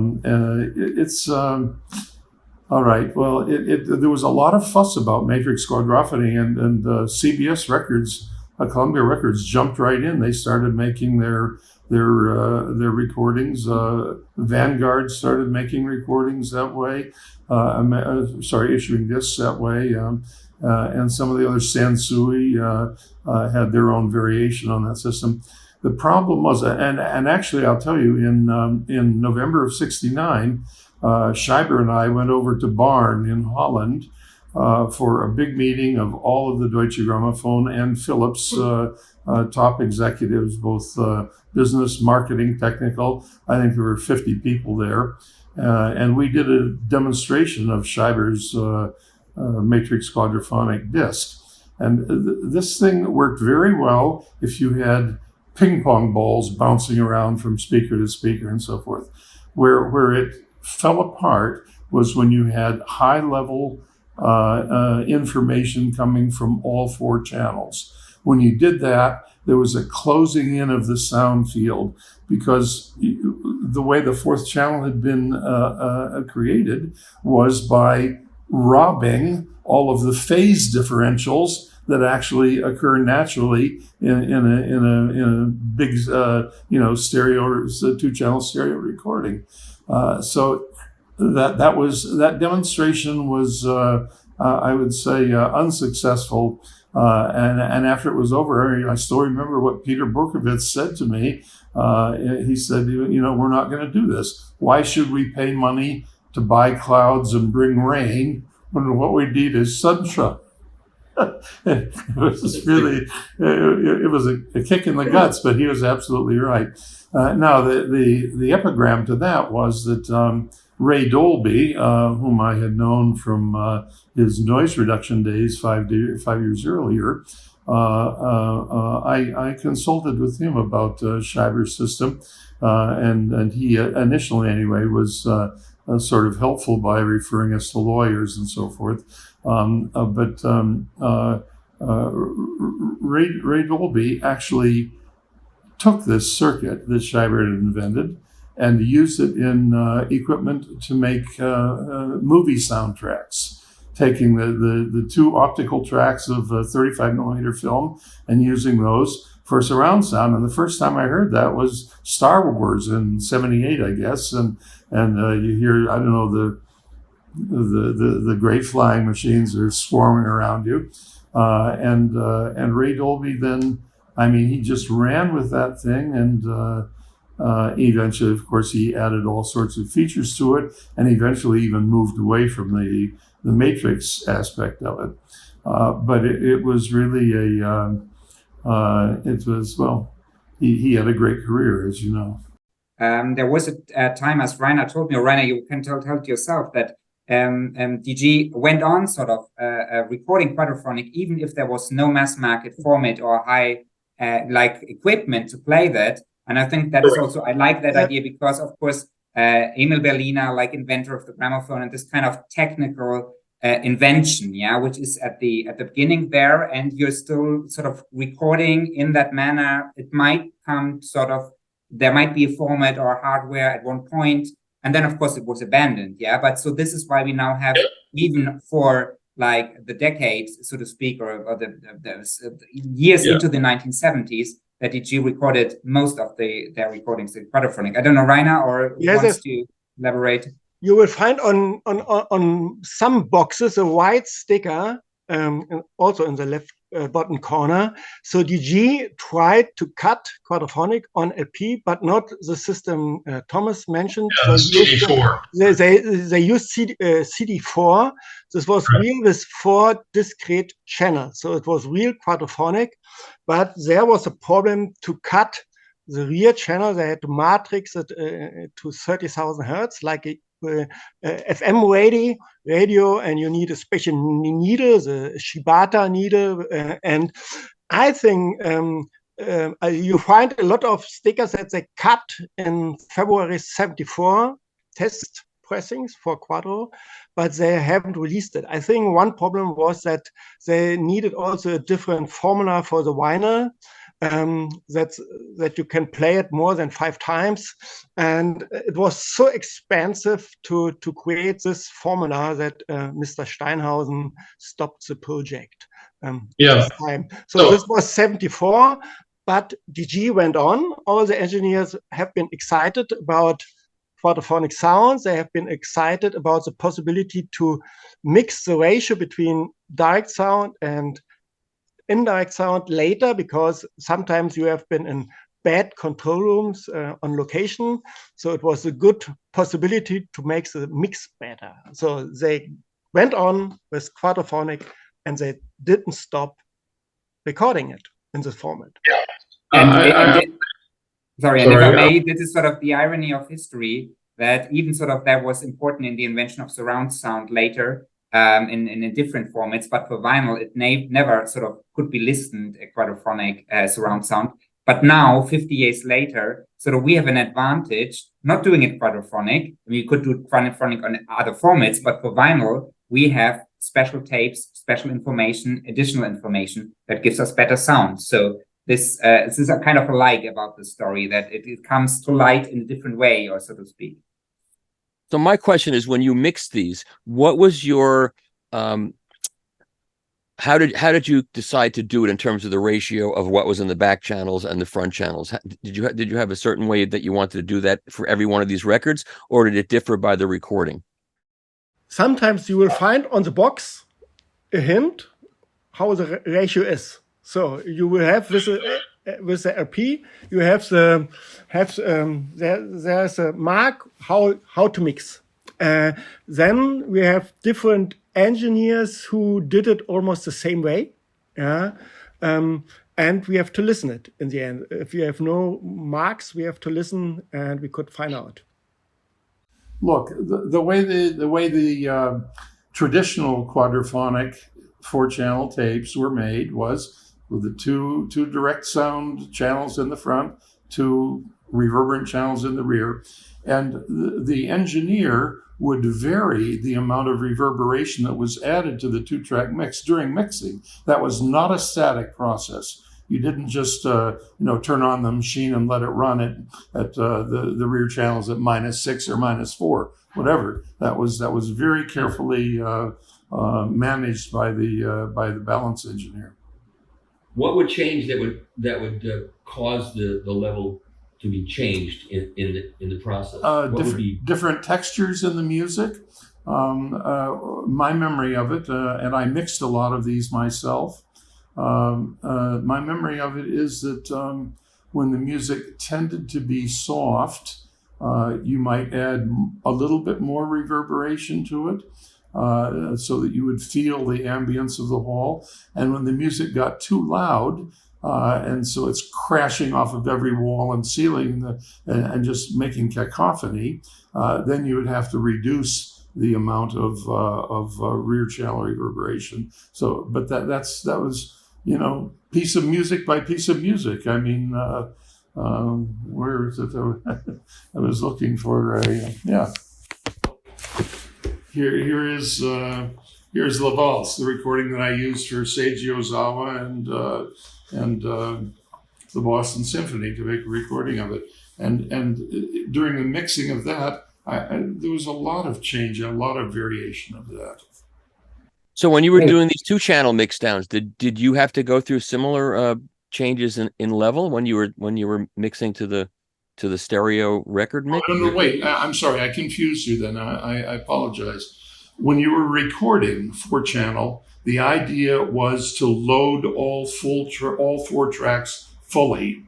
right. Well, there was a lot of fuss about matrix quadraphony, and CBS Records, Columbia Records, jumped right in. They started making their recordings. Vanguard started making recordings that way. Issuing discs that way. And some of the other Sansui had their own variation on that system. The problem was, and actually, I'll tell you, in November of '69, Scheiber and I went over to Barn in Holland for a big meeting of all of the Deutsche Grammophon and Philips top executives, both business, marketing, technical. I think there were 50 people there. And we did a demonstration of Scheiber's matrix quadraphonic disc. And this thing worked very well if you had ping pong balls bouncing around from speaker to speaker and so forth. Where it fell apart was when you had high level information coming from all 4 channels. When you did that, there was a closing in of the sound field, because the way the 4th channel had been created was by robbing all of the phase differentials that actually occur naturally in a big stereo 2-channel stereo recording. So that demonstration was I would say unsuccessful. And after it was over, I still remember what Peter Berkowitz said to me. He said, we're not going to do this. Why should we pay money to buy clouds and bring rain when what we need is sunshine? It was really, it was a kick in the guts, but he was absolutely right. Now, the epigram to that was that Ray Dolby, whom I had known from his noise reduction days 5 years earlier, I consulted with him about Scheiber's system, and he initially anyway was sort of helpful by referring us to lawyers and so forth. But Ray Dolby actually took this circuit that Scheiber had invented and used it in equipment to make movie soundtracks, taking the 2 optical tracks of 35 millimeter film and using those for surround sound. And the first time I heard that was Star Wars in '78, I guess. And you hear, I don't know, the great flying machines are swarming around you. And Ray Dolby then, he just ran with that thing, and eventually, of course, he added all sorts of features to it, and eventually even moved away from the matrix aspect of it. But it was really he had a great career, as you know. There was a time, as Rainer told me, or Rainer, you can tell it yourself, that DG went on sort of recording quadraphonic, even if there was no mass market format or high equipment to play that. And I think that is also, I like that idea, because of course, Emil Berliner, inventor of the gramophone, and this kind of technical invention, which is at the beginning there, and you're still sort of recording in that manner. It might come there might be a format or hardware at one point, and then of course it was abandoned. But so this is why we now have, even for the decades, so to speak, or the years into the 1970s, that DG recorded most of their recordings in quadraphonic. I don't know, Rainer, or wants to elaborate? You will find on some boxes a white sticker, also in the left bottom corner. So DG tried to cut quadraphonic on LP, but not the system Thomas mentioned. Yeah, CD4. They used CD4. This was real with 4 discrete channels. So it was real quadraphonic, but there was a problem to cut the rear channel. They had to matrix it to 30,000 hertz, like a FM radio, and you need a special needle, the Shibata needle. And I think you find a lot of stickers that they cut in February '74 test pressings for Quadro, but they haven't released it. I think one problem was that they needed also a different formula for the vinyl, that you can play it more than 5 times, and it was so expensive to create this formula that Mr. Steinhausen stopped the project this time. So this was '74, but DG went on. All the engineers have been excited about quadraphonic sounds. They have been excited about the possibility to mix the ratio between direct sound and indirect sound later, because sometimes you have been in bad control rooms on location. So it was a good possibility to make the mix better. So they went on with quadraphonic, and they didn't stop recording it in this format. Sorry, and if I may, this is sort of the irony of history, that even sort of that was important in the invention of surround sound later, in different formats, but for vinyl, it never sort of could be listened a quadraphonic surround sound. But now, 50 years later, sort of we have an advantage not doing it quadraphonic. I mean, you could do quadraphonic on other formats, but for vinyl, we have special tapes, special information, additional information that gives us better sound. So this is a kind of a like about the story, that it comes to light in a different way, or so to speak. So my question is, when you mix these, what was your how did you decide to do it in terms of the ratio of what was in the back channels and the front channels? Did you have a certain way that you wanted to do that for every one of these records, or did it differ by the recording? Sometimes you will find on the box a hint how the ratio is. So you will have with the LP, you have there's a mark how to mix. Then we have different engineers who did it almost the same way, and we have to listen it in the end. If you have no marks, we have to listen, and we could find out. Look, the way the traditional quadraphonic 4-channel tapes were made was with the two direct sound channels in the front, 2 reverberant channels in the rear, and the engineer would vary the amount of reverberation that was added to the 2-track mix during mixing. That was not a static process. You didn't just turn on the machine and let it run at the rear channels at -6 or -4, whatever. That was very carefully managed by the balance engineer. What would change that would cause the level to be changed in the process? Different textures in the music. My memory of it, and I mixed a lot of these myself. My memory of it is that when the music tended to be soft, you might add a little bit more reverberation to it, so that you would feel the ambience of the hall. And when the music got too loud, and so it's crashing off of every wall and ceiling and just making cacophony, then you would have to reduce the amount of rear channel reverberation. So, but that was, piece of music by piece of music. I mean, where is it? I was looking for Here's La Valse, the recording that I used for Seiji Ozawa and the Boston Symphony to make a recording of it. And during the mixing of that, there was a lot of change, a lot of variation of that. So when you were doing these 2-channel mix downs, did you have to go through similar changes in level when you were mixing to the stereo record mix? No, wait. I'm sorry. I confused you then. I apologize. When you were recording 4-channel, the idea was to load all 4 tracks fully.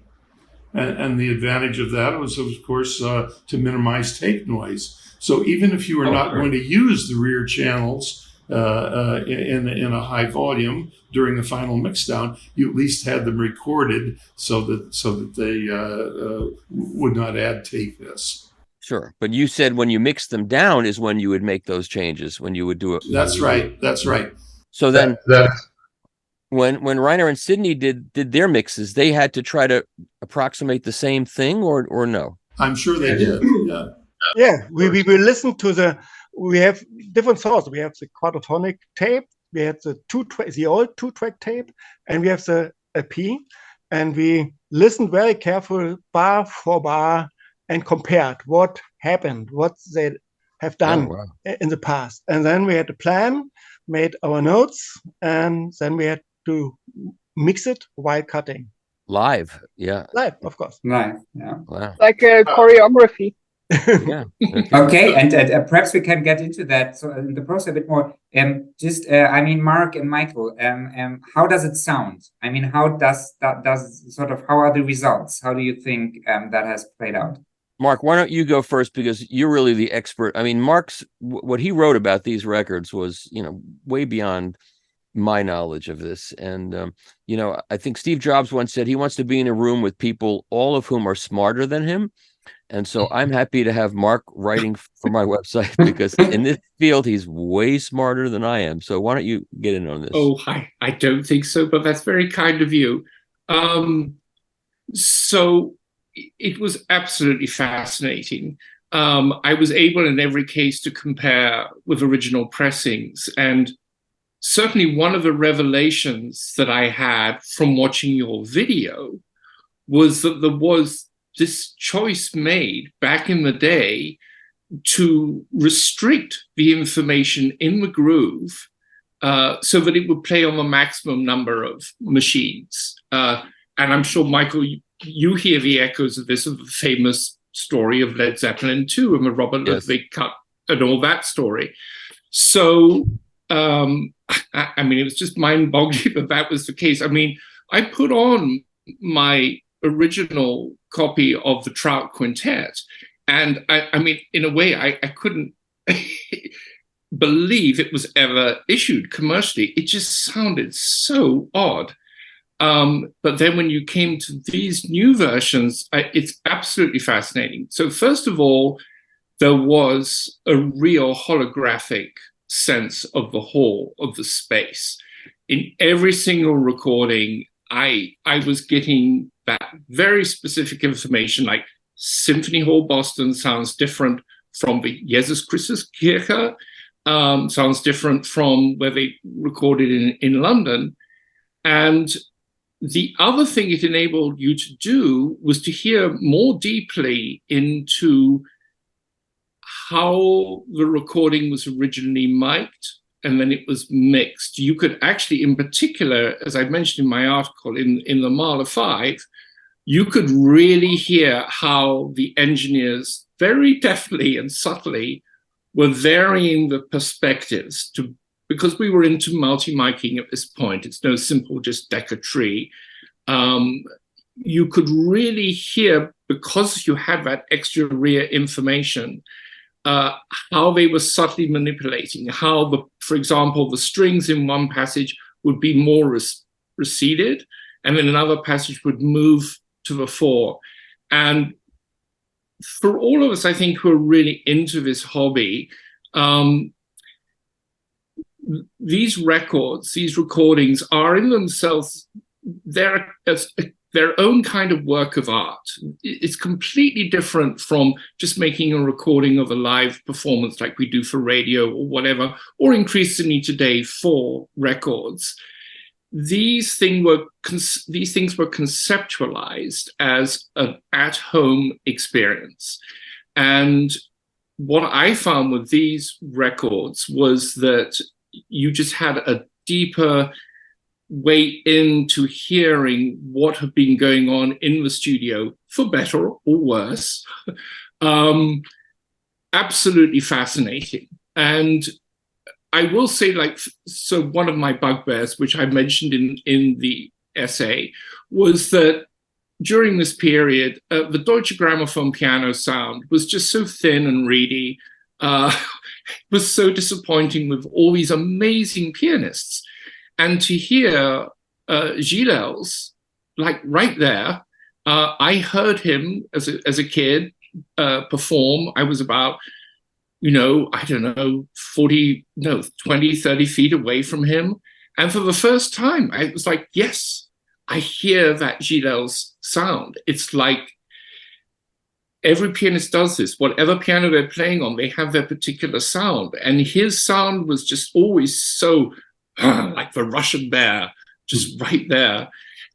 And the advantage of that was, of course, to minimize tape noise. So even if you were not going to use the rear channels in a high volume during the final mixdown, you at least had them recorded so that they would not add tape miss. Sure, but you said when you mix them down is when you would make those changes, when you would do it. That's right. So then, when Reiner and Sidney did their mixes, they had to try to approximate the same thing, or no? I'm sure they did. Yeah, we will listen to we have different sources. We have the quadraphonic tape, we have the old 2-track tape, and we have the LP, and we listened very careful bar for bar and compared what happened, what they have done in the past. And then we had a plan, made our notes, and then we had to mix it while cutting. Live, yeah. Live, of course. Live, yeah. Wow. Like a choreography. Yeah. Okay, and perhaps we can get into that. So in the process a bit more. I mean, Mark and Michael, how does it sound? I mean, how are the results? How do you think that has played out? Mark, why don't you go first, because you're really the expert. I mean, Mark's what he wrote about these records was, way beyond my knowledge of this. And I think Steve Jobs once said he wants to be in a room with people, all of whom are smarter than him. And so I'm happy to have Mark writing for my website, because in this field, he's way smarter than I am. So why don't you get in on this? Oh, I don't think so, but that's very kind of you. So it was absolutely fascinating. I was able in every case to compare with original pressings. And certainly one of the revelations that I had from watching your video was that there was this choice made back in the day to restrict the information in the groove so that it would play on the maximum number of machines. And I'm sure, Michael, you hear the echoes of this, of the famous story of Led Zeppelin 2 and the Robert Ludwig cut and all that story. So, I mean, it was just mind-boggling that was the case. I mean, I put on my original copy of the Trout Quintet, and I mean, in a way, I couldn't believe it was ever issued commercially. It just sounded so odd. But then when you came to these new versions, it's absolutely fascinating. So first of all, there was a real holographic sense of the hall, of the space. In every single recording, I was getting that very specific information, like Symphony Hall Boston sounds different from the Jesus Christus Kirche, sounds different from where they recorded in London. And the other thing it enabled you to do was to hear more deeply into how the recording was originally mic'd and then it was mixed. You could actually, in particular, as I mentioned in my article, in the Mahler 5, you could really hear how the engineers very deftly and subtly were varying the perspectives because we were into multi-miking at this point. It's no simple just deck a tree. You could really hear, because you had that extra rear information, how they were subtly manipulating, how, for example, the strings in one passage would be more receded, and then another passage would move to the fore. And for all of us, I think, who are really into this hobby, these records, these recordings are in themselves, they're their own kind of work of art. It's completely different from just making a recording of a live performance like we do for radio or whatever, or increasingly today for records. These things were conceptualized as an at-home experience. And what I found with these records was that you just had a deeper way into hearing what had been going on in the studio, for better or worse. Absolutely fascinating. And I will say, so one of my bugbears, which I mentioned in the essay, was that during this period, the Deutsche Grammophon piano sound was just so thin and reedy, was so disappointing with all these amazing pianists. And to hear Gilels, right there, I heard him as a kid perform. I was about, 20, 30 feet away from him. And for the first time, I was like, yes, I hear that Gilels sound. It's like every pianist does this. Whatever piano they're playing on, they have their particular sound. And his sound was just always so like the Russian bear, just right there.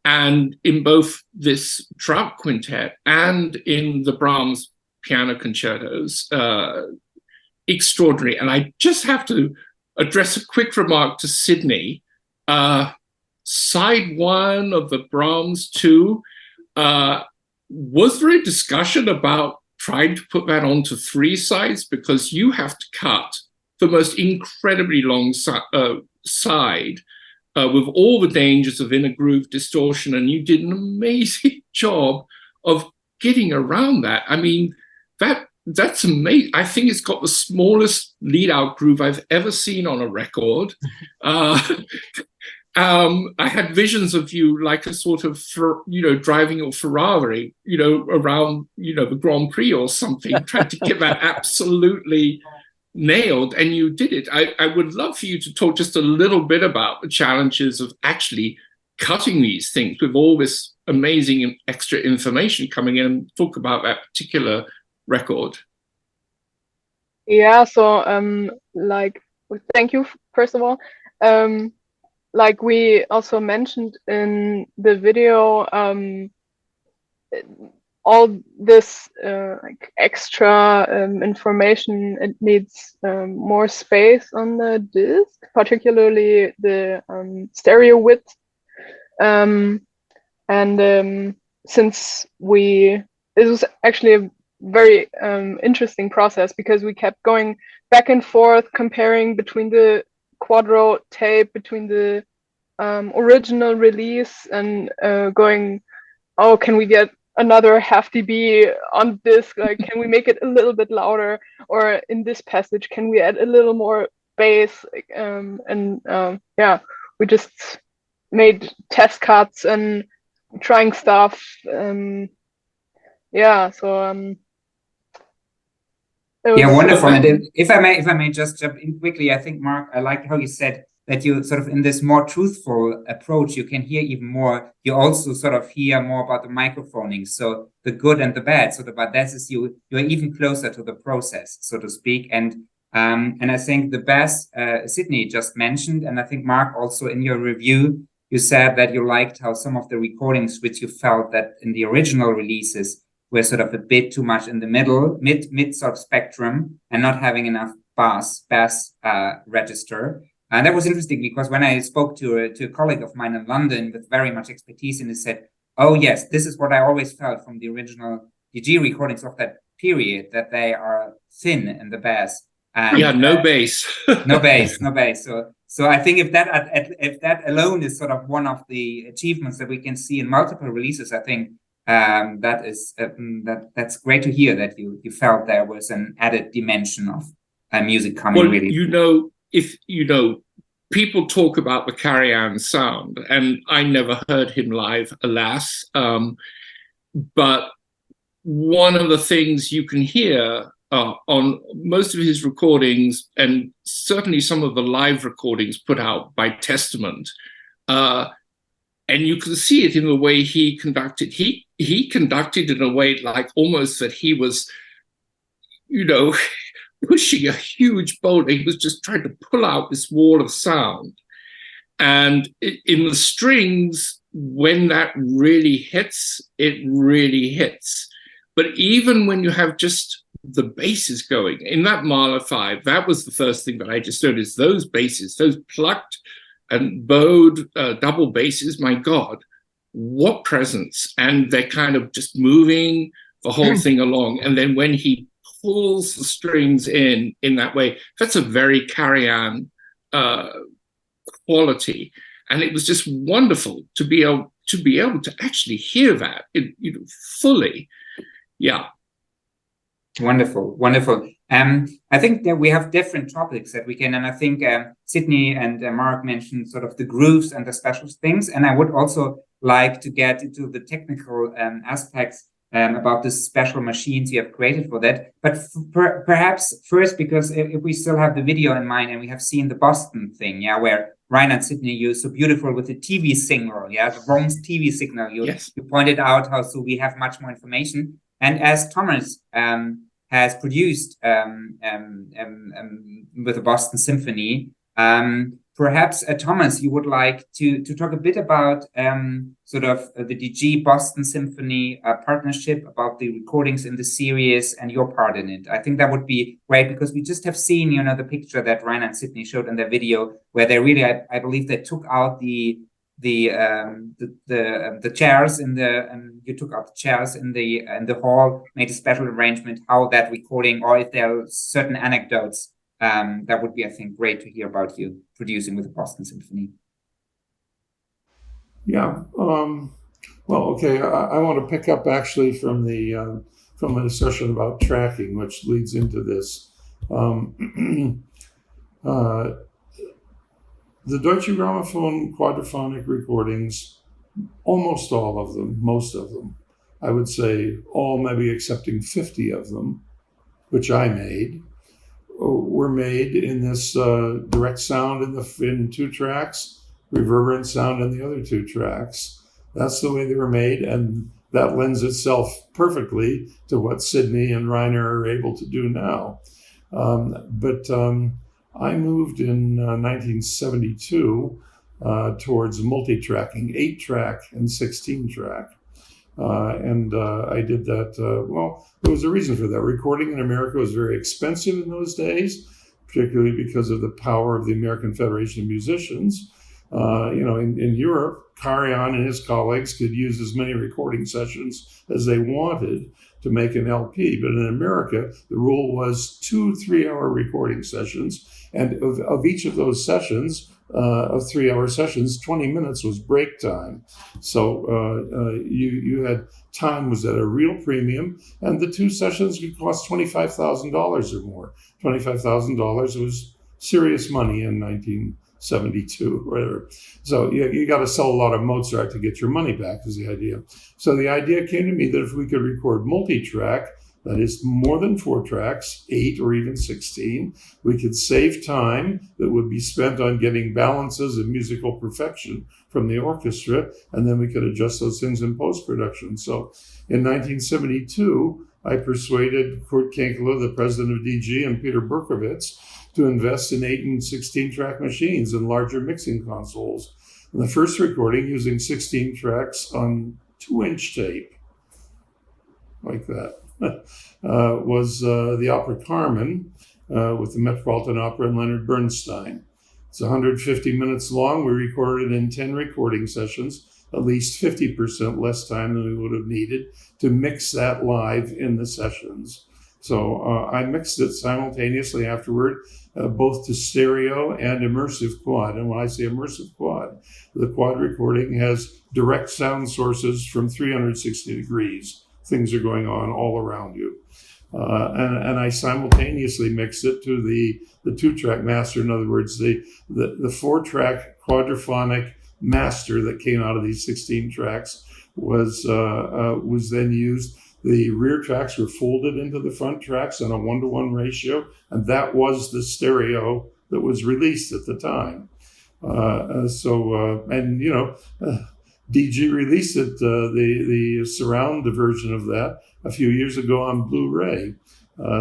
And in both this Trout Quintet and in the Brahms piano concertos, extraordinary. And I just have to address a quick remark to Sydney. Side one of the Brahms 2, was there a discussion about trying to put that onto 3 sides? Because you have to cut the most incredibly long side with all the dangers of inner groove distortion, and you did an amazing job of getting around that. I mean, that's amazing. I think it's got the smallest lead out groove I've ever seen on a record. I had visions of you like a sort of, driving your Ferrari, around, the Grand Prix or something, trying to get that absolutely nailed, and you did it. I would love for you to talk just a little bit about the challenges of actually cutting these things with all this amazing extra information coming in, and talk about that particular record. Yeah, so thank you first of all. Like we also mentioned in the video, all this like extra information, it needs more space on the disc, particularly the stereo width. Since this was actually a very interesting process, because we kept going back and forth, comparing between the quadro tape, between the original release, and going, oh, can we get another half dB on disc? Like, can we make it a little bit louder? Or in this passage, can we add a little more bass? Yeah, we just made test cuts and trying stuff. Yeah, so yeah, wonderful. And if I may just jump in quickly, I think, Mark, I like how you said that you sort of, in this more truthful approach, you can hear even more. You also sort of hear more about the microphoning, so the good and the bad. So about that is you're even closer to the process, so to speak. And I think the best Sydney just mentioned, and I think Mark also in your review, you said that you liked how some of the recordings, which you felt that in the original releases were sort of a bit too much in the mid sort of spectrum, and not having enough bass register. And that was interesting, because when I spoke to a colleague of mine in London with very much expertise, and he said, oh yes, this is what I always felt from the original DG recordings of that period, that they are thin in the bass. And, yeah, no bass. no bass. So I think if that alone is sort of one of the achievements that we can see in multiple releases, I think that's great to hear that you felt there was an added dimension of music coming. Well, really. If people talk about the Karajan sound, and I never heard him live, alas, but one of the things you can hear on most of his recordings, and certainly some of the live recordings put out by Testament, and you can see it in the way he conducted. He conducted in a way like almost that he was, pushing a huge boulder. He was just trying to pull out this wall of sound. And in the strings, when that really hits, it really hits. But even when you have just the basses going, in that Mahler 5, that was the first thing that I just noticed. Those basses, those plucked and bowed double basses, my God, what presence. And they're kind of just moving the whole thing along. And then when he pulls the strings in that way, that's a very Karajan quality. And it was just wonderful to be able to actually hear that fully. Yeah. Wonderful. I think that we have different topics that we can, and I think Sydney and Mark mentioned sort of the grooves and the special things. And I would also like to get into the technical aspects about the special machines you have created for that. But perhaps first, because if we still have the video in mind, and we have seen the Boston thing, yeah, where Rainer and Sydney, you're so beautiful with the TV signal, yeah, the Bronx TV signal. You pointed out how so we have much more information. And as Thomas has produced with the Boston Symphony, perhaps Thomas, you would like to talk a bit about sort of the DG Boston Symphony partnership, about the recordings in the series and your part in it. I think that would be great, because we just have seen, the picture that Rainer and Sydney showed in their video, where they really, I believe, they took out the chairs in the you took out the chairs in the hall, made a special arrangement how that recording, or if there are certain anecdotes, that would be, I think, great to hear about you producing with the Boston Symphony. Yeah. Well, okay. I want to pick up actually from from a discussion about tracking, which leads into this. The Deutsche Grammophon quadraphonic recordings, almost all of them, most of them, I would say all, maybe excepting 50 of them, which I made, were made in this direct sound in 2 tracks, reverberant sound in the other 2 tracks. That's the way they were made, and that lends itself perfectly to what Sidney and Reiner are able to do now. But I moved in 1972 towards multi-tracking, 8-track and 16-track. And I did that, well, there was a reason for that. Recording in America was very expensive in those days, particularly because of the power of the American Federation of Musicians. In Europe, Karajan and his colleagues could use as many recording sessions as they wanted to make an LP. But in America, the rule was 2 3-hour recording sessions. And of each of those sessions, of 3-hour sessions, 20 minutes was break time. So you had time was at a real premium, and the 2 sessions could cost $25,000 or more. $25,000 was serious money in 1972, whatever. So you got to sell a lot of Mozart to get your money back, is the idea. So the idea came to me that if we could record multi-track, that is more than 4 tracks, 8 or even 16, we could save time that would be spent on getting balances and musical perfection from the orchestra, and then we could adjust those things in post-production. So in 1972, I persuaded Kurt Kenkele, the president of DG, and Peter Berkowitz to invest in 8 and 16-track machines and larger mixing consoles. And the first recording using 16 tracks on 2-inch tape, like that, was the opera Carmen with the Metropolitan Opera and Leonard Bernstein. It's 150 minutes long. We recorded it in 10 recording sessions, at least 50% less time than we would have needed to mix that live in the sessions. So I mixed it simultaneously afterward, both to stereo and immersive quad. And when I say immersive quad, the quad recording has direct sound sources from 360 degrees. Things are going on all around you. And I simultaneously mixed it to the 2-track master. In other words, the 4-track quadraphonic master that came out of these 16 tracks was then used. The rear tracks were folded into the front tracks on a 1-to-1 ratio, and that was the stereo that was released at the time. DG released it, the surround version of that a few years ago on Blu-ray,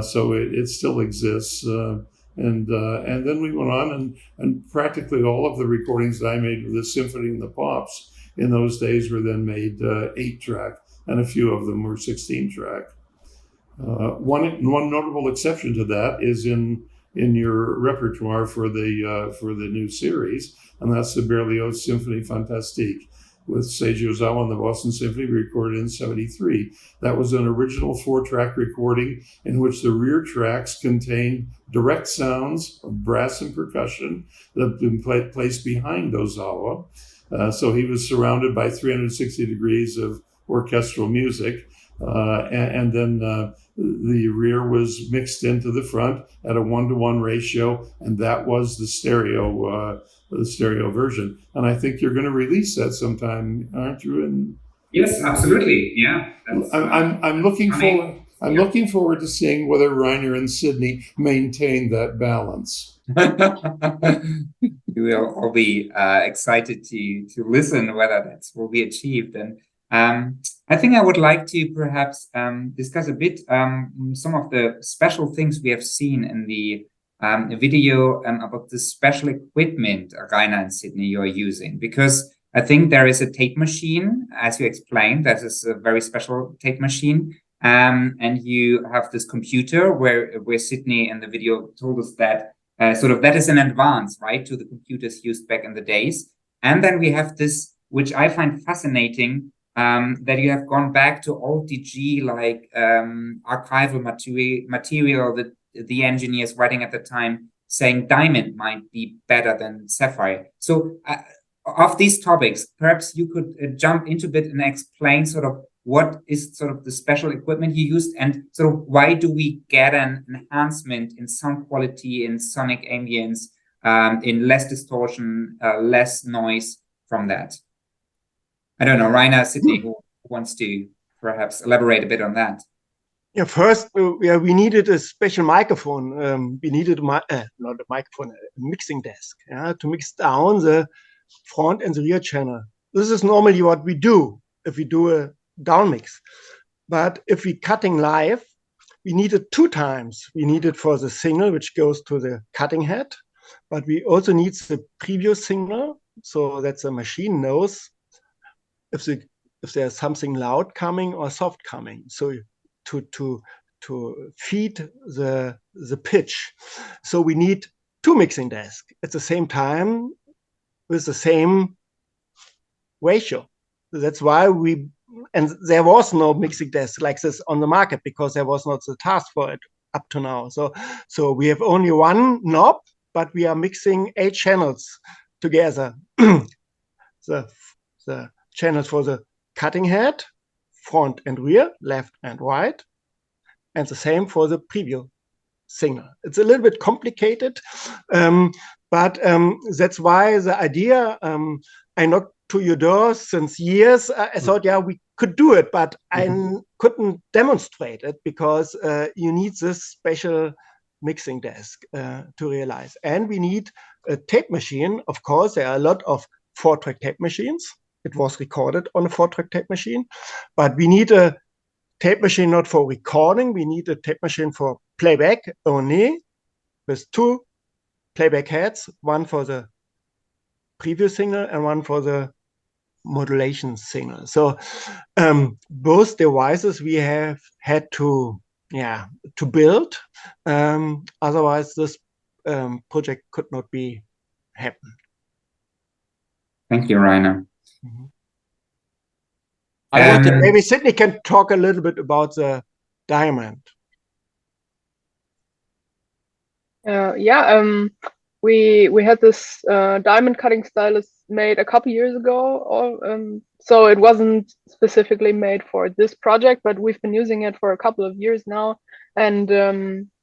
so it still exists. And then we went on, and practically all of the recordings that I made with the symphony and the pops in those days were then made 8-track, and a few of them were 16-track. One notable exception to that is in your repertoire for the new series, and that's the Berlioz Symphonie Fantastique with Seiji Ozawa and the Boston Symphony, recorded in 1973. That was an original 4-track recording in which the rear tracks contained direct sounds of brass and percussion that had been placed behind Ozawa. So he was surrounded by 360 degrees of orchestral music, and then the rear was mixed into the front at a 1-to-1 ratio, and that was the stereo version. And I think you're going to release that sometime, aren't you? Yes, absolutely. Yeah, I'm looking forward. I'm looking forward to seeing whether Reiner and Sidney maintain that balance. We will all be excited to listen whether that will be achieved. And I think I would like to perhaps discuss a bit some of the special things we have seen in the video about the special equipment Reiner and Sidney you are using, because I think there is a tape machine, as you explained, that is a very special tape machine. And you have this computer where Sidney in the video told us that sort of that is an advance, right, to the computers used back in the days. And then we have this, which I find fascinating, that you have gone back to old DG, like archival material that the engineers writing at the time saying diamond might be better than sapphire. So of these topics, perhaps you could jump into a bit and explain sort of what is sort of the special equipment you used, and sort of why do we get an enhancement in sound quality, in sonic ambience, in less distortion, less noise from that? I don't know, Rainer, Sydney, who wants to perhaps elaborate a bit on that? Yeah, first, we needed a special microphone. We needed not a microphone, a mixing desk, to mix down the front and the rear channel. This is normally what we do if we do a down mix. But if we cutting live, we need it 2 times. We need it for the signal, which goes to the cutting head, but we also need the preview signal, so that the machine knows if there's something loud coming or soft coming. So to feed the pitch. So we need 2 mixing desks at the same time with the same ratio. That's why and there was no mixing desk like this on the market because there was not the task for it up to now. So we have only 1 knob, but we are mixing 8 channels together. The channels for the cutting head, front and rear, left and right, and the same for the preview signal. It's a little bit complicated, but that's why the idea, I knocked to your door since years. I thought, yeah, we could do it, but I couldn't demonstrate it because you need this special mixing desk to realize. And we need a tape machine. Of course, there are a lot of 4-track tape machines. It was recorded on a 4-track tape machine, but we need a tape machine not for recording. We need a tape machine for playback only, with 2 playback heads, one for the preview signal and one for the modulation signal. So both devices we have had to build. Otherwise, this project could not be happen. Thank you, Rainer. Maybe Sydney can talk a little bit about the diamond. We had this diamond cutting stylus made a couple years ago, so it wasn't specifically made for this project, but we've been using it for a couple of years now, and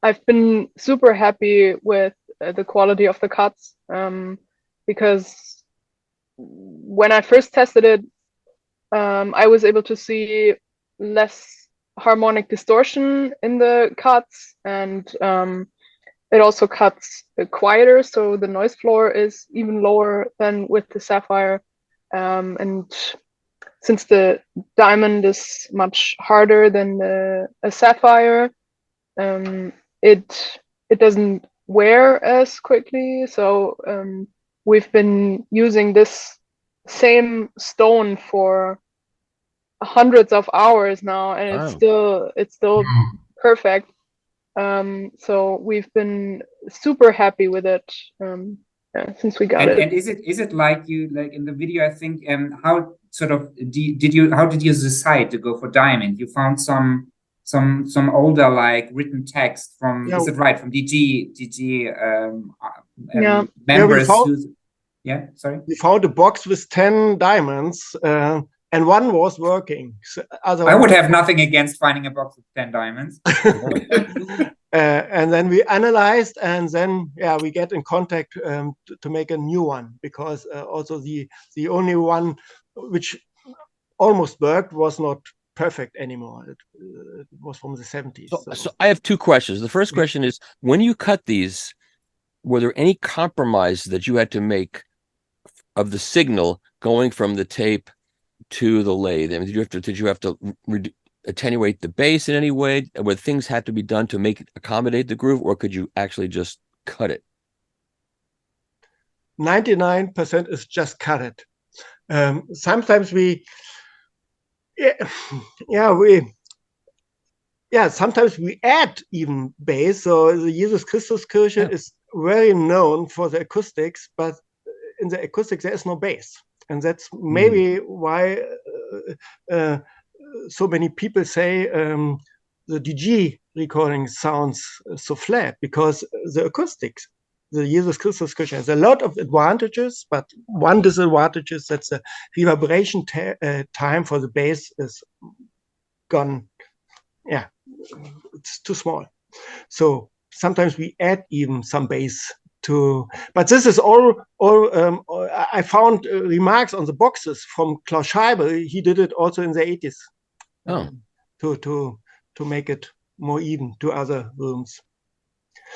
I've been super happy with the quality of the cuts, because when I first tested it, I was able to see less harmonic distortion in the cuts, and it also cuts quieter, so the noise floor is even lower than with the sapphire. And since the diamond is much harder than a sapphire, it doesn't wear as quickly. So we've been using this same stone for hundreds of hours now, and it's still perfect. So we've been super happy with it since we got it. And is it like in the video? I think how sort of did you decide to go for diamond? You found some older written text from is it right from DG members? Sorry. We found a box with 10 diamonds. And one was working. So I would have nothing against finding a box of 10 diamonds. And then we analyzed, and then we get in contact to make a new one, because also the only one which almost worked was not perfect anymore. It was from the 70s. So I have 2 questions. The first question is, when you cut these, were there any compromise that you had to make of the signal going from the tape to the lathe? I mean, did you have to attenuate the bass in any way? Where things had to be done to accommodate the groove, or could you actually just cut it? 99% is just cut it. Sometimes sometimes we add even bass. So the Jesus Christus Kirche is very known for the acoustics, but in the acoustics there is no bass. And that's maybe why so many people say the DG recording sounds so flat, because the acoustics, the Jesus Christus Kirche has a lot of advantages, but one disadvantage is that the reverberation time for the bass is gone, yeah, it's too small. So sometimes we add even some bass to, but this is all I found remarks on the boxes from Klaus Scheibe. He did it also in the 80s. To make it more even to other rooms.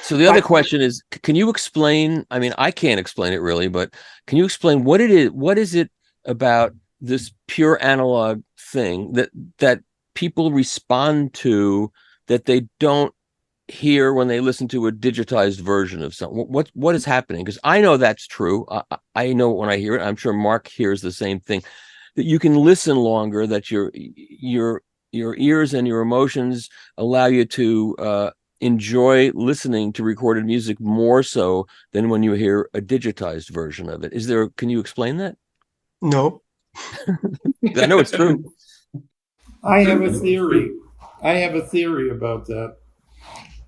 So the other question is, can you explain, I mean, I can't explain it really, but can you explain what it is? What is it about this pure analog thing that people respond to that they don't hear when they listen to a digitized version of something? What is happening? Because I know that's true. I know when I hear it. I'm sure Mark hears the same thing. That you can listen longer. That your ears and your emotions allow you to enjoy listening to recorded music more so than when you hear a digitized version of it. Can you explain that? No. I know it's true. I have a theory. About that.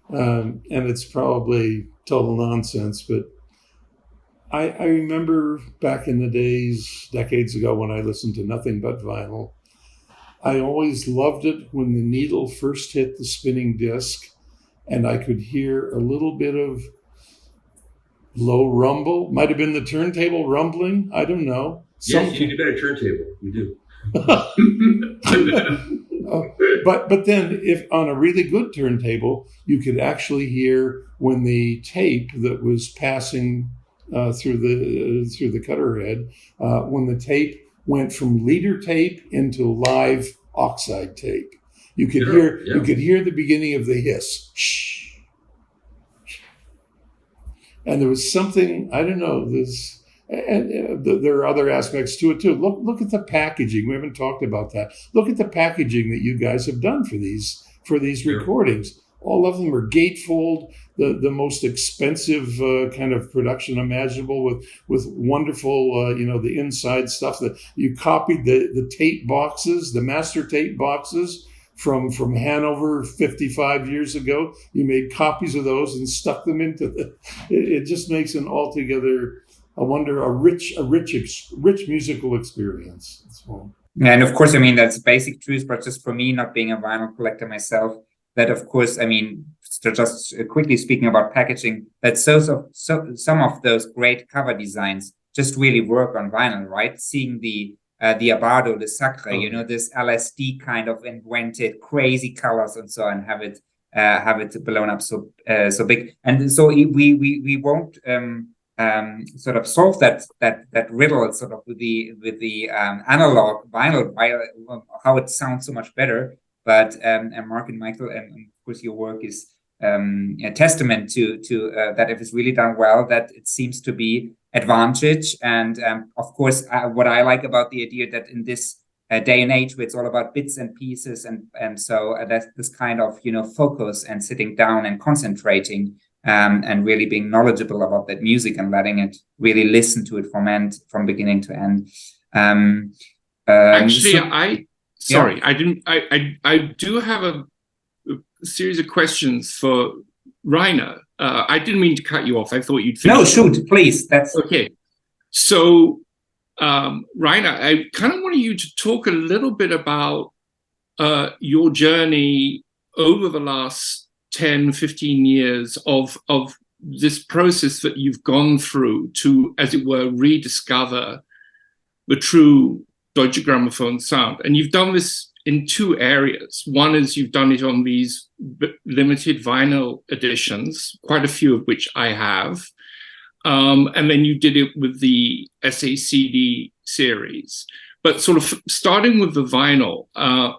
And it's probably total nonsense, but I remember back in the days, decades ago, when I listened to nothing but vinyl, I always loved it when the needle first hit the spinning disc and I could hear a little bit of low rumble. Might have been the turntable rumbling. I don't know. Yes, you do better turntable. You do. But then, if on a really good turntable, you could actually hear when the tape that was passing through the cutter head, when the tape went from leader tape into live oxide tape, you could hear the beginning of the hiss. Shh. And there was something, I don't know, there are other aspects to it too. Look at the packaging. We haven't talked about that. Look at the packaging that you guys have done for these recordings. All of them are gatefold, the most expensive kind of production imaginable, with wonderful, the inside stuff that you copied the tape boxes, the master tape boxes from Hanover 55 years ago. You made copies of those and stuck them into it just makes an altogether, a rich musical experience. And of course, I mean, that's basic truth, but just for me, not being a vinyl collector myself, that of course, I mean, just quickly speaking about packaging, that some of those great cover designs just really work on vinyl, right? Seeing the Abado, the Sacre, this LSD kind of invented crazy colors and so on, have it blown up so big, and so we won't sort of solve that riddle sort of with the analog vinyl, how it sounds so much better. But Mark and Michael, and of course your work is a testament to that if it's really done well, that it seems to be advantage. And of course, what I like about the idea that in this day and age where it's all about bits and pieces, and so that's this kind of focus and sitting down and concentrating and really being knowledgeable about that music and letting it really listen to it from beginning to end. Actually, I do have a series of questions for Rainer. I didn't mean to cut you off. I thought you'd finish. No, shoot, please. That's okay. So, Rainer, I kind of wanted you to talk a little bit about your journey over the last 10, 15 years of this process that you've gone through to, as it were, rediscover the true Deutsche Grammophon sound. And you've done this in two areas. One is you've done it on these limited vinyl editions, quite a few of which I have. And then you did it with the SACD series. But sort of starting with the vinyl,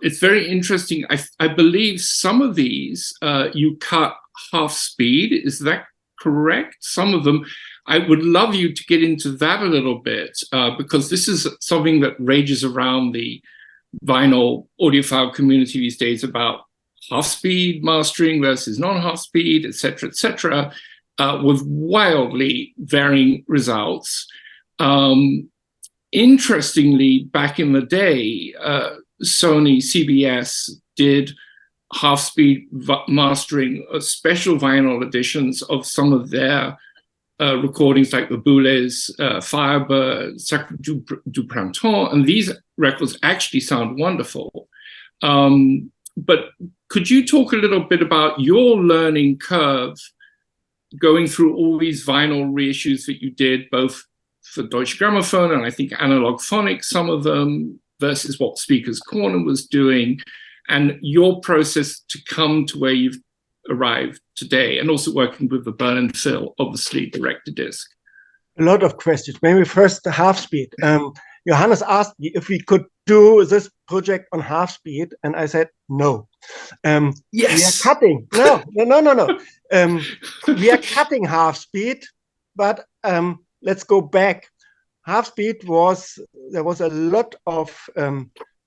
it's very interesting. I believe some of these you cut half speed. Is that correct? Some of them. I would love you to get into that a little bit because this is something that rages around the vinyl audiophile community these days about half-speed mastering versus non-half-speed, et cetera, with wildly varying results. Interestingly, back in the day, Sony CBS did half-speed mastering special vinyl editions of some of their recordings like the Boulez, Firebird, Sacre du Printemps, and these records actually sound wonderful. but could you talk a little bit about your learning curve going through all these vinyl reissues that you did, both for Deutsche Grammophon and I think Analog Phonics, some of them, versus what Speaker's Corner was doing, and your process to come to where you've arrived today, and also working with the Berlin Phil, obviously direct to disc? A lot of questions. Maybe first the half speed. Johannes asked me if we could do this project on half speed, and I said no. Yes. We are cutting. No. We are cutting half speed, but let's go back. Half speed there was a lot of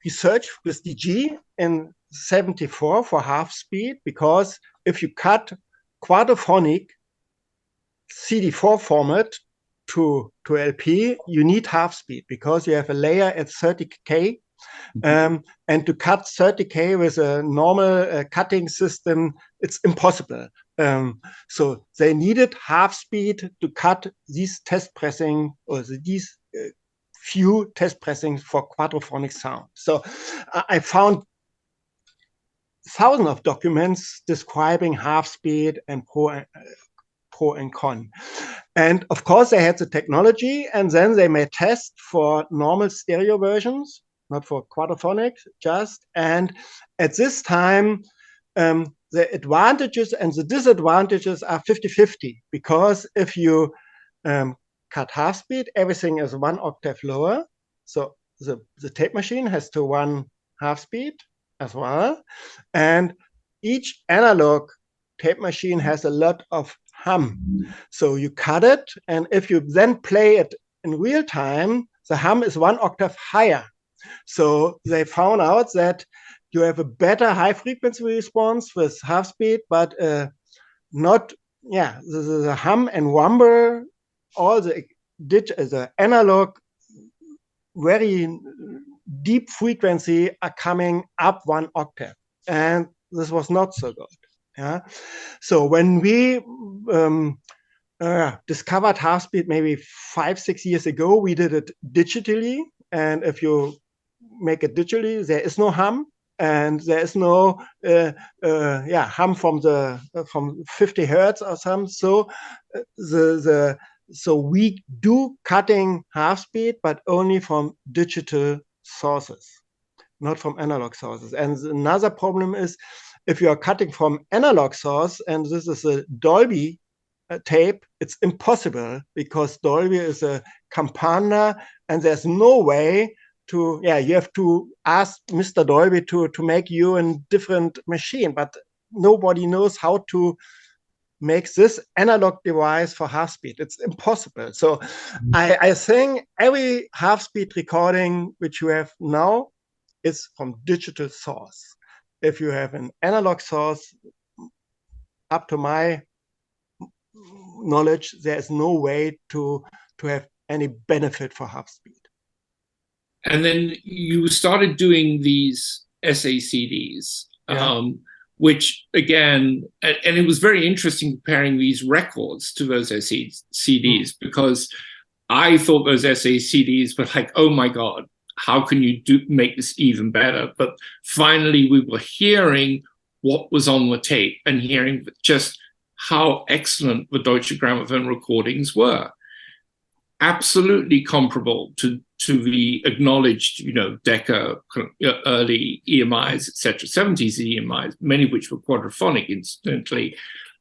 research with DG in '74 for half speed, because if you cut quadraphonic CD4 format to LP, you need half speed, because you have a layer at 30K. And to cut 30K with a normal cutting system, it's impossible. So they needed half speed to cut these test pressing, or these few test pressings for quadraphonic sound. So I found thousands of documents describing half speed and pro and con. And of course, they had the technology, and then they made tests for normal stereo versions, not for quadraphonic just. And at this time, the advantages and the disadvantages are 50-50, because if you cut half speed, everything is 1 octave lower. So the tape machine has to run half speed as well. And each analog tape machine has a lot of hum. So you cut it, and if you then play it in real time, the hum is 1 octave higher. So they found out that you have a better high frequency response with half speed, but not, the hum and rumble, all the analog, very deep frequency are coming up 1 octave. And this was not so good. Yeah. So when we discovered half speed maybe 5-6 years ago, we did it digitally. And if you make it digitally, there is no hum, and there is no hum from 50 hertz or something. So we do cutting half speed, but only from digital sources, not from analog sources. And another problem is, if you are cutting from analog source, and this is a Dolby tape, it's impossible, because Dolby is a campana, and there's no way to, you have to ask Mr. Dolby to make you a different machine, but nobody knows how to make this analog device for half speed. It's impossible. So I think every half speed recording which you have now is from digital source. If you have an analog source, up to my knowledge, there is no way to have any benefit for half speed. And then you started doing these SACDs, which again, and it was very interesting comparing these records to those SACDs, because I thought those SACDs were like, oh my God, how can you make this even better? But finally, we were hearing what was on the tape and hearing just how excellent the Deutsche Grammophon recordings were. Absolutely comparable to the acknowledged, Decca, early EMIs, etc., 70s EMIs, many of which were quadraphonic, incidentally.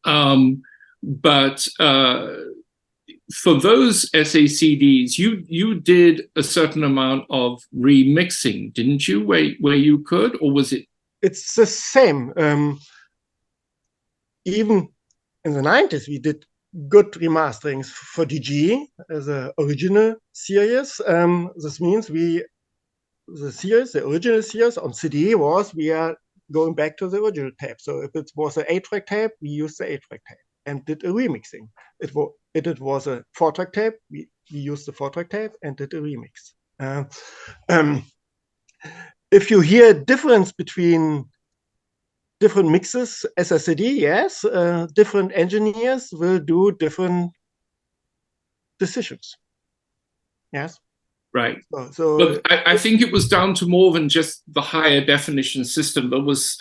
But for those SACDs, you did a certain amount of remixing, didn't you, where you could, or was it? It's the same. Even in the 90s, we did good remasterings for DG as an original series. This means the original series on CD we are going back to the original tape. So if it was an 8-track tape, we used the 8-track tape and did a remixing. If it was a 4-track tape, we used the 4-track tape and did a remix. If you hear a difference between different mixes, SACD, yes, different engineers will do different decisions. Yes. Right. But I think it was down to more than just the higher definition system. There was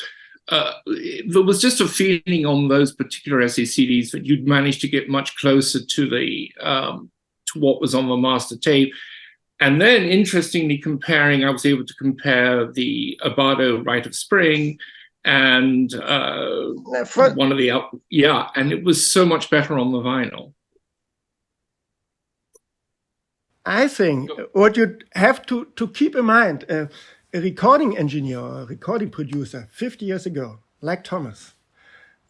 there was just a feeling on those particular SACDs that you'd managed to get much closer to the to what was on the master tape. And then, interestingly, I was able to compare the Abbado Rite of Spring and one of the and it was so much better on the vinyl. I think what you have to keep in mind, a recording engineer or a recording producer 50 years ago, like Thomas,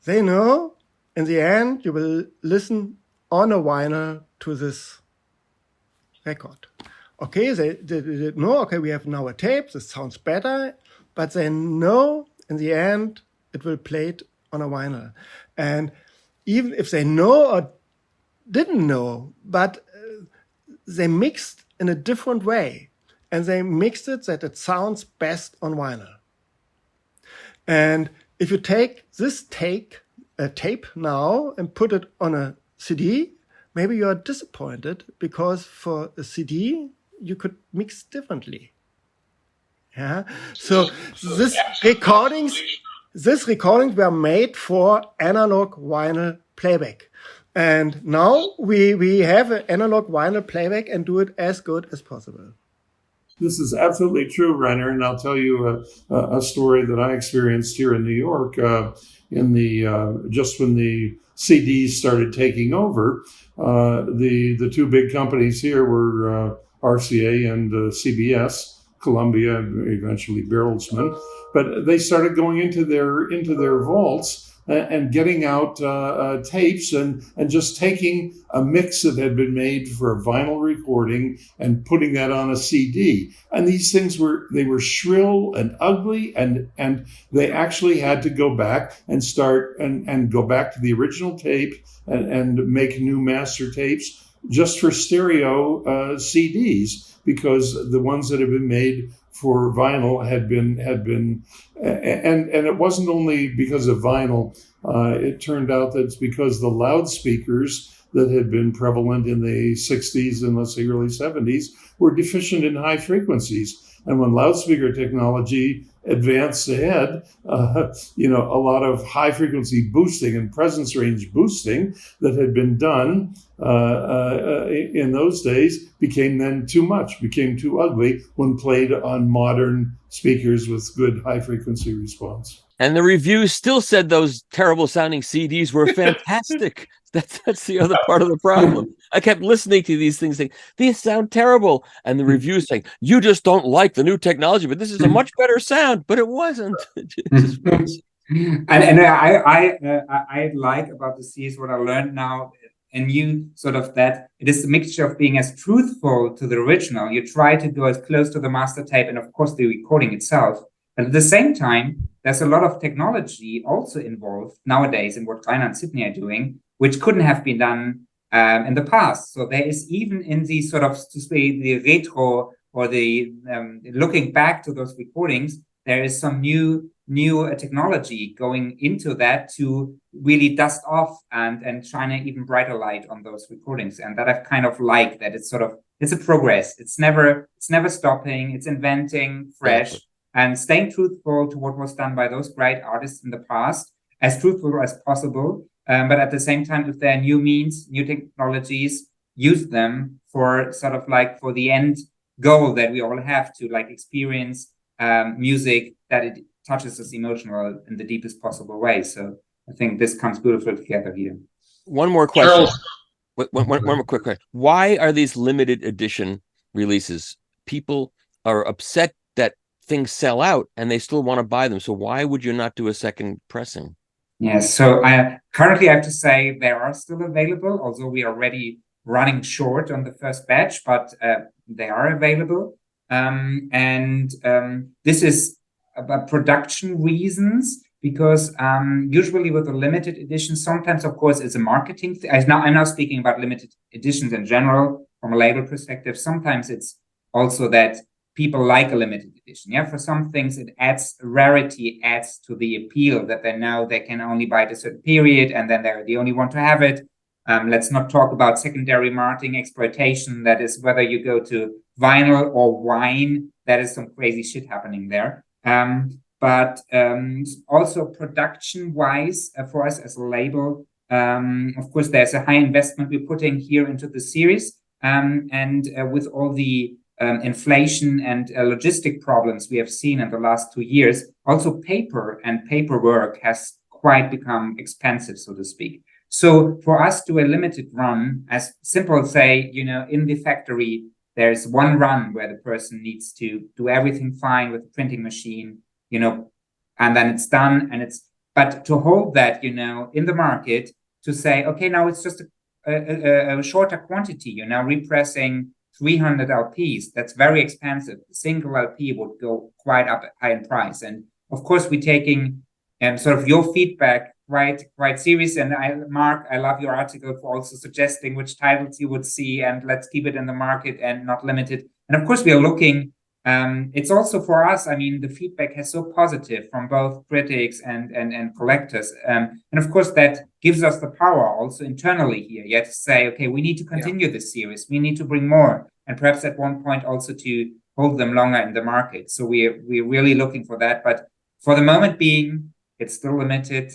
they know in the end you will listen on a vinyl to this record. Okay, they know, okay, we have now a tape, this sounds better, but they know in the end it will play it on a vinyl. And even if they know or didn't know, but they mixed in a different way, and they mixed it that it sounds best on vinyl. And if you take this tape now and put it on a CD, maybe you are disappointed because for a CD you could mix differently. Yeah. So these recordings were made for analog vinyl playback. And now we have an analog vinyl playback and do it as good as possible. This is absolutely true, Rainer, and I'll tell you a story that I experienced here in New York in the just when the CDs started taking over. The two big companies here were RCA and CBS, Columbia, eventually Bertelsmann, but they started going into their vaults and getting out tapes and just taking a mix that had been made for a vinyl recording and putting that on a CD. And these things were shrill and ugly, and they actually had to go back and start and go back to the original tape and make new master tapes just for stereo CDs, because the ones that had been made for vinyl had been and it wasn't only because of vinyl. It turned out that it's because the loudspeakers that had been prevalent in the 60s and let's say early 70s were deficient in high frequencies. And when loudspeaker technology advanced ahead, a lot of high frequency boosting and presence range boosting that had been done in those days became then too much, became too ugly when played on modern speakers with good high frequency response. And the reviews still said those terrible sounding CDs were fantastic. That's the other part of the problem. I kept listening to these things saying, these sound terrible. And the reviews saying, you just don't like the new technology, but this is a much better sound. But it wasn't. And I like about the Cs what I learned now, and you sort of that it is a mixture of being as truthful to the original. You try to go as close to the master tape and of course the recording itself. But at the same time, there's a lot of technology also involved nowadays in what Rainer and Sydney are doing, which couldn't have been done in the past. So there is even in the sort of, to say, the retro or the looking back to those recordings, there is some new technology going into that to really dust off and shine an even brighter light on those recordings. And that I kind of like that it's a progress. It's never stopping. It's inventing fresh and staying truthful to what was done by those great artists in the past, as truthful as possible. But at the same time, if there are new means, new technologies, use them for sort of like for the end goal that we all have to like experience music that it touches us emotional in the deepest possible way. So I think this comes beautifully together here. One more question. One more quick question. Why are these limited edition releases? People are upset that things sell out and they still want to buy them. So why would you not do a second pressing? Yes, so currently I have to say they are still available, although we are already running short on the first batch, but they are available. This is about production reasons, because usually with a limited edition, sometimes, of course, it's a marketing thing. I'm now speaking about limited editions in general from a label perspective. Sometimes it's also that people like a limited edition. Yeah, for some things it adds rarity, adds to the appeal that they know they can only buy it a certain period and then they're the only one to have it. Let's not talk about secondary marketing exploitation. That is whether you go to vinyl or wine, that is some crazy shit happening there. but also production-wise for us as a label. Of course, there's a high investment we're putting here into the series, and with all the inflation and logistic problems we have seen in the last 2 years, also paper and paperwork has quite become expensive, so to speak. So for us to a limited run, as simple say, in the factory, there's one run where the person needs to do everything fine with the printing machine, and then it's done. But to hold that, in the market, to say, okay, now it's just a shorter quantity, repressing 300 LPs, that's very expensive. A single LP would go quite up high in price. And of course, we're taking sort of your feedback quite serious. And Mark, I love your article for also suggesting which titles you would see, and let's keep it in the market and not limited. And of course, we are looking. It's also for us, the feedback has so positive from both critics and collectors. And of course, that gives us the power also internally here, yet to say, okay, we need to continue this series. We need to bring more, and perhaps at one point also to hold them longer in the market. So we're really looking for that. But for the moment being, it's still limited.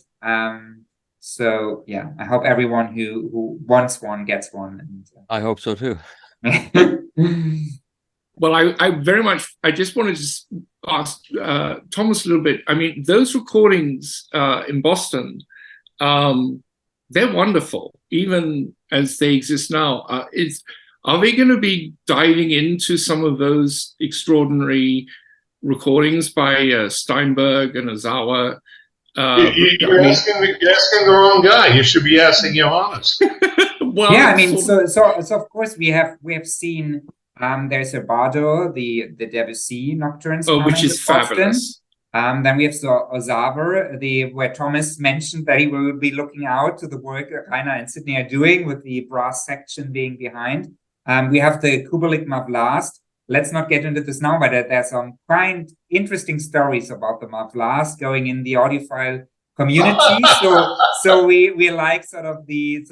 So yeah, I hope everyone who wants one gets one. And, I hope so too. Well, I just wanted to ask Thomas a little bit. Those recordings in Boston, they're wonderful, even as they exist now. Are they going to be diving into some of those extraordinary recordings by Steinberg and Ozawa? You're asking the wrong guy. You should be asking Johannes. Well, yeah, so of course we have seen. There's a Bardo, the Debussy nocturnes, which is fabulous. Then we have the Ozawa, where Thomas mentioned that he will be looking out to the work that Rainer and Sydney are doing, with the brass section being behind. We have the Kubelik Mavlast. Let's not get into this now, but there's some quite interesting stories about the Mavlast going in the audiophile community. So we like sort of the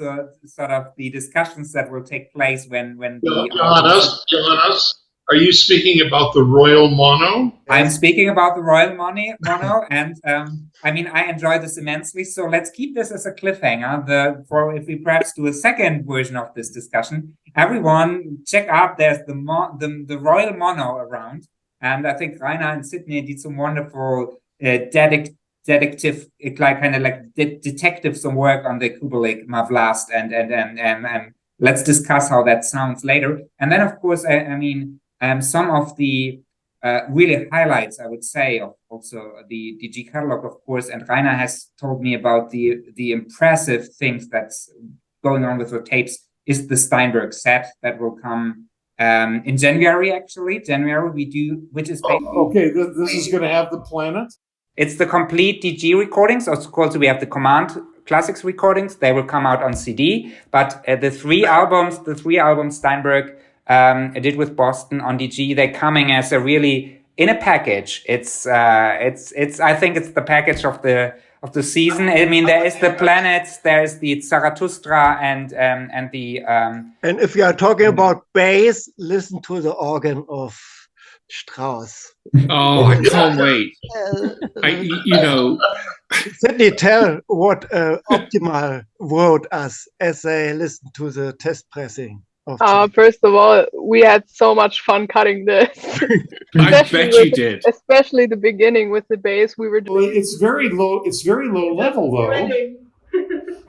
discussions that will take place when Johannes, are you speaking about the Royal Mono? I'm speaking about the Royal Mono, and I enjoy this immensely. So let's keep this as a cliffhanger. If we perhaps do a second version of this discussion, everyone check out. There's the Royal Mono around, and I think Rainer and Sydney did some wonderful detective, detective some work on the Kubelik Mavlast, and let's discuss how that sounds later. And then of course, some of the really highlights, I would say, of also the G catalog, of course, and Rainer has told me about the impressive things that's going on with the tapes, is the Steinberg set that will come in January, actually. Which is okay, this is going to have the planet? It's the complete DG recordings. Of course, we have the Command Classics recordings. They will come out on CD. But the three albums Steinberg did with Boston on DG, they're coming as a really in a package. It's I think it's the package of the season. There is the planets, there's the Zarathustra, and the and if you are talking about bass, listen to the organ of Strauss. Oh, I can't wait. Sydney, tell what Optimal wrote us as they listened to the test pressing. First of all, we had so much fun cutting this. I bet you did. Especially the beginning with the bass we were doing. Well, it's very low level though.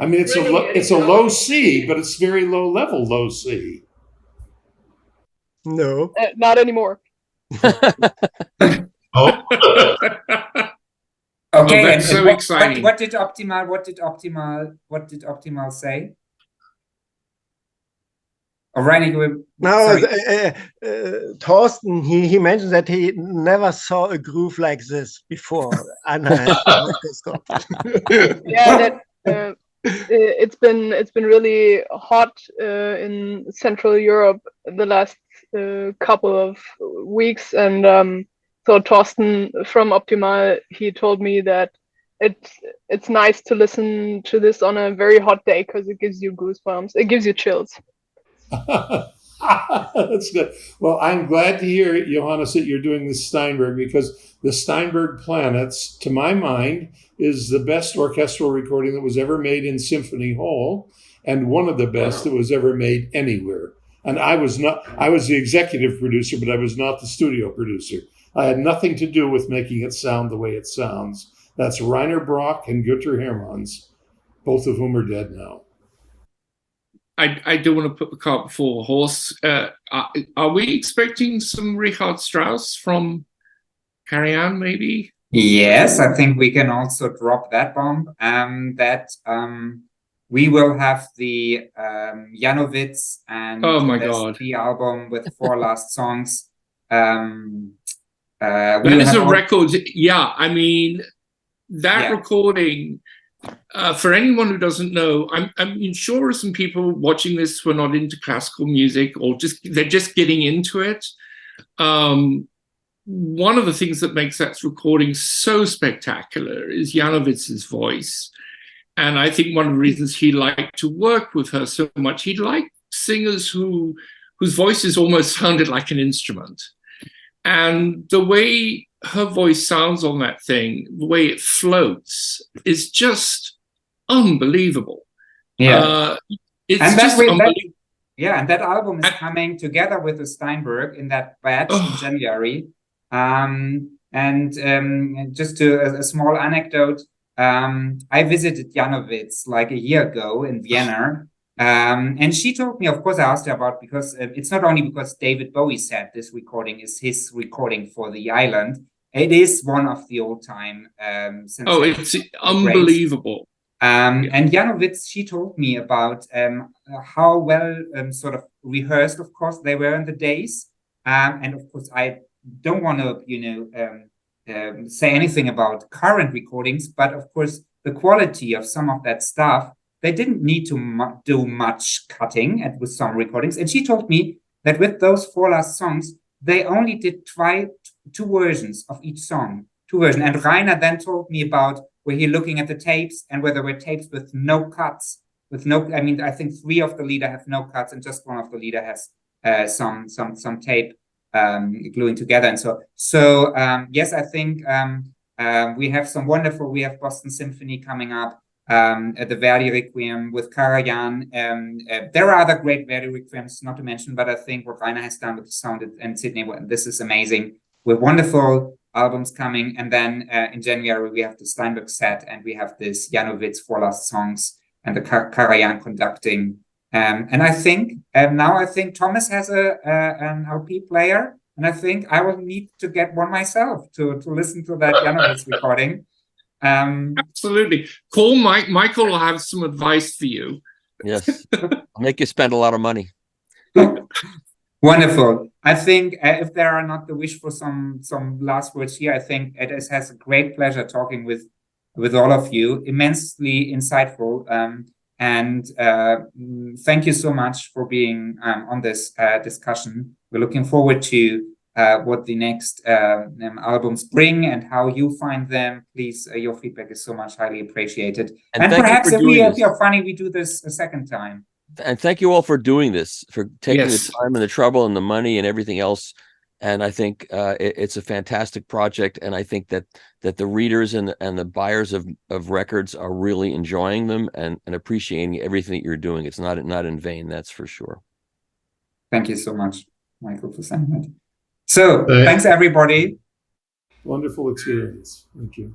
It's a low C, but it's very low level low C. No. Not anymore. Oh. Okay, that's so exciting. What did Optimal say? Thorsten, he mentioned that he never saw a groove like this before. It's been really hot in Central Europe the last couple of weeks, and so Thorsten from Optimal, he told me that it's nice to listen to this on a very hot day because it gives you goosebumps, it gives you chills. That's good. Well, I'm glad to hear, Johannes, that you're doing the Steinberg, because the Steinberg Planets, to my mind, is the best orchestral recording that was ever made in Symphony Hall, and one of the best that was ever made anywhere. And I was the executive producer, but I was not the studio producer. I had nothing to do with making it sound the way it sounds. That's Rainer Brock and Günter Hermanns, both of whom are dead now. I don't want to put the cart before the horse. Are we expecting some Richard Strauss from Karajan, maybe? Yes, I think we can also drop that bomb. We will have the Janowitz and the album with 4 last songs. That is a record. Yeah, I mean, that recording. For anyone who doesn't know, I'm sure some people watching this were not into classical music, or they're just getting into it. One of the things that makes that recording so spectacular is Janowitz's voice. And I think one of the reasons he liked to work with her so much, he liked singers whose voices almost sounded like an instrument. And the way her voice sounds on that thing, the way it floats, is just unbelievable. Yeah. It's just unbelievable. And that album is coming together with the Steinberg in that batch in January. Just a small anecdote, I visited Janowitz like a year ago in Vienna. And she told me, of course, I asked her about, because it's not only because David Bowie said this recording is his recording for the island. It is one of the old-time. It's unbelievable. And Janowitz, she told me about how well sort of rehearsed, of course, they were in the days. And of course, I don't want to, say anything about current recordings, but of course, the quality of some of that stuff, they didn't need to do much cutting with some recordings. And she told me that with those 4 last songs, they only did 2 versions of each song, 2 versions. And Rainer then told me about where he looking at the tapes and where there were tapes with no cuts, I think 3 of the leader have no cuts and just 1 of the leader has some tape gluing together. And so yes, I think we have Boston Symphony coming up. The Verdi Requiem with Karajan. There are other great Verdi Requiems, not to mention, but I think what Rainer has done with the sound and Sydney, this is amazing. With wonderful albums coming. And then in January, we have the Steinberg set, and we have this Janowitz 4 last songs and the Karajan conducting. And I think Thomas has an LP player, and I think I will need to get one myself to listen to that Janowitz recording. Absolutely. Call Michael will have some advice for you. Yes. I'll make you spend a lot of money. Wonderful. I think if there are not the wish for some last words here, I think it has a great pleasure talking with all of you. Immensely insightful. And thank you so much for being on this discussion. We're looking forward to what the next albums bring and how you find them. Please, your feedback is so much highly appreciated. And perhaps if you're funny, we do this a second time. And thank you all for doing this, for taking the time and the trouble and the money and everything else. And I think it's a fantastic project. And I think that the readers and the buyers of records are really enjoying them and appreciating everything that you're doing. It's not in vain, that's for sure. Thank you so much, Michael, for saying that. So thanks, everybody. Wonderful experience. Thank you.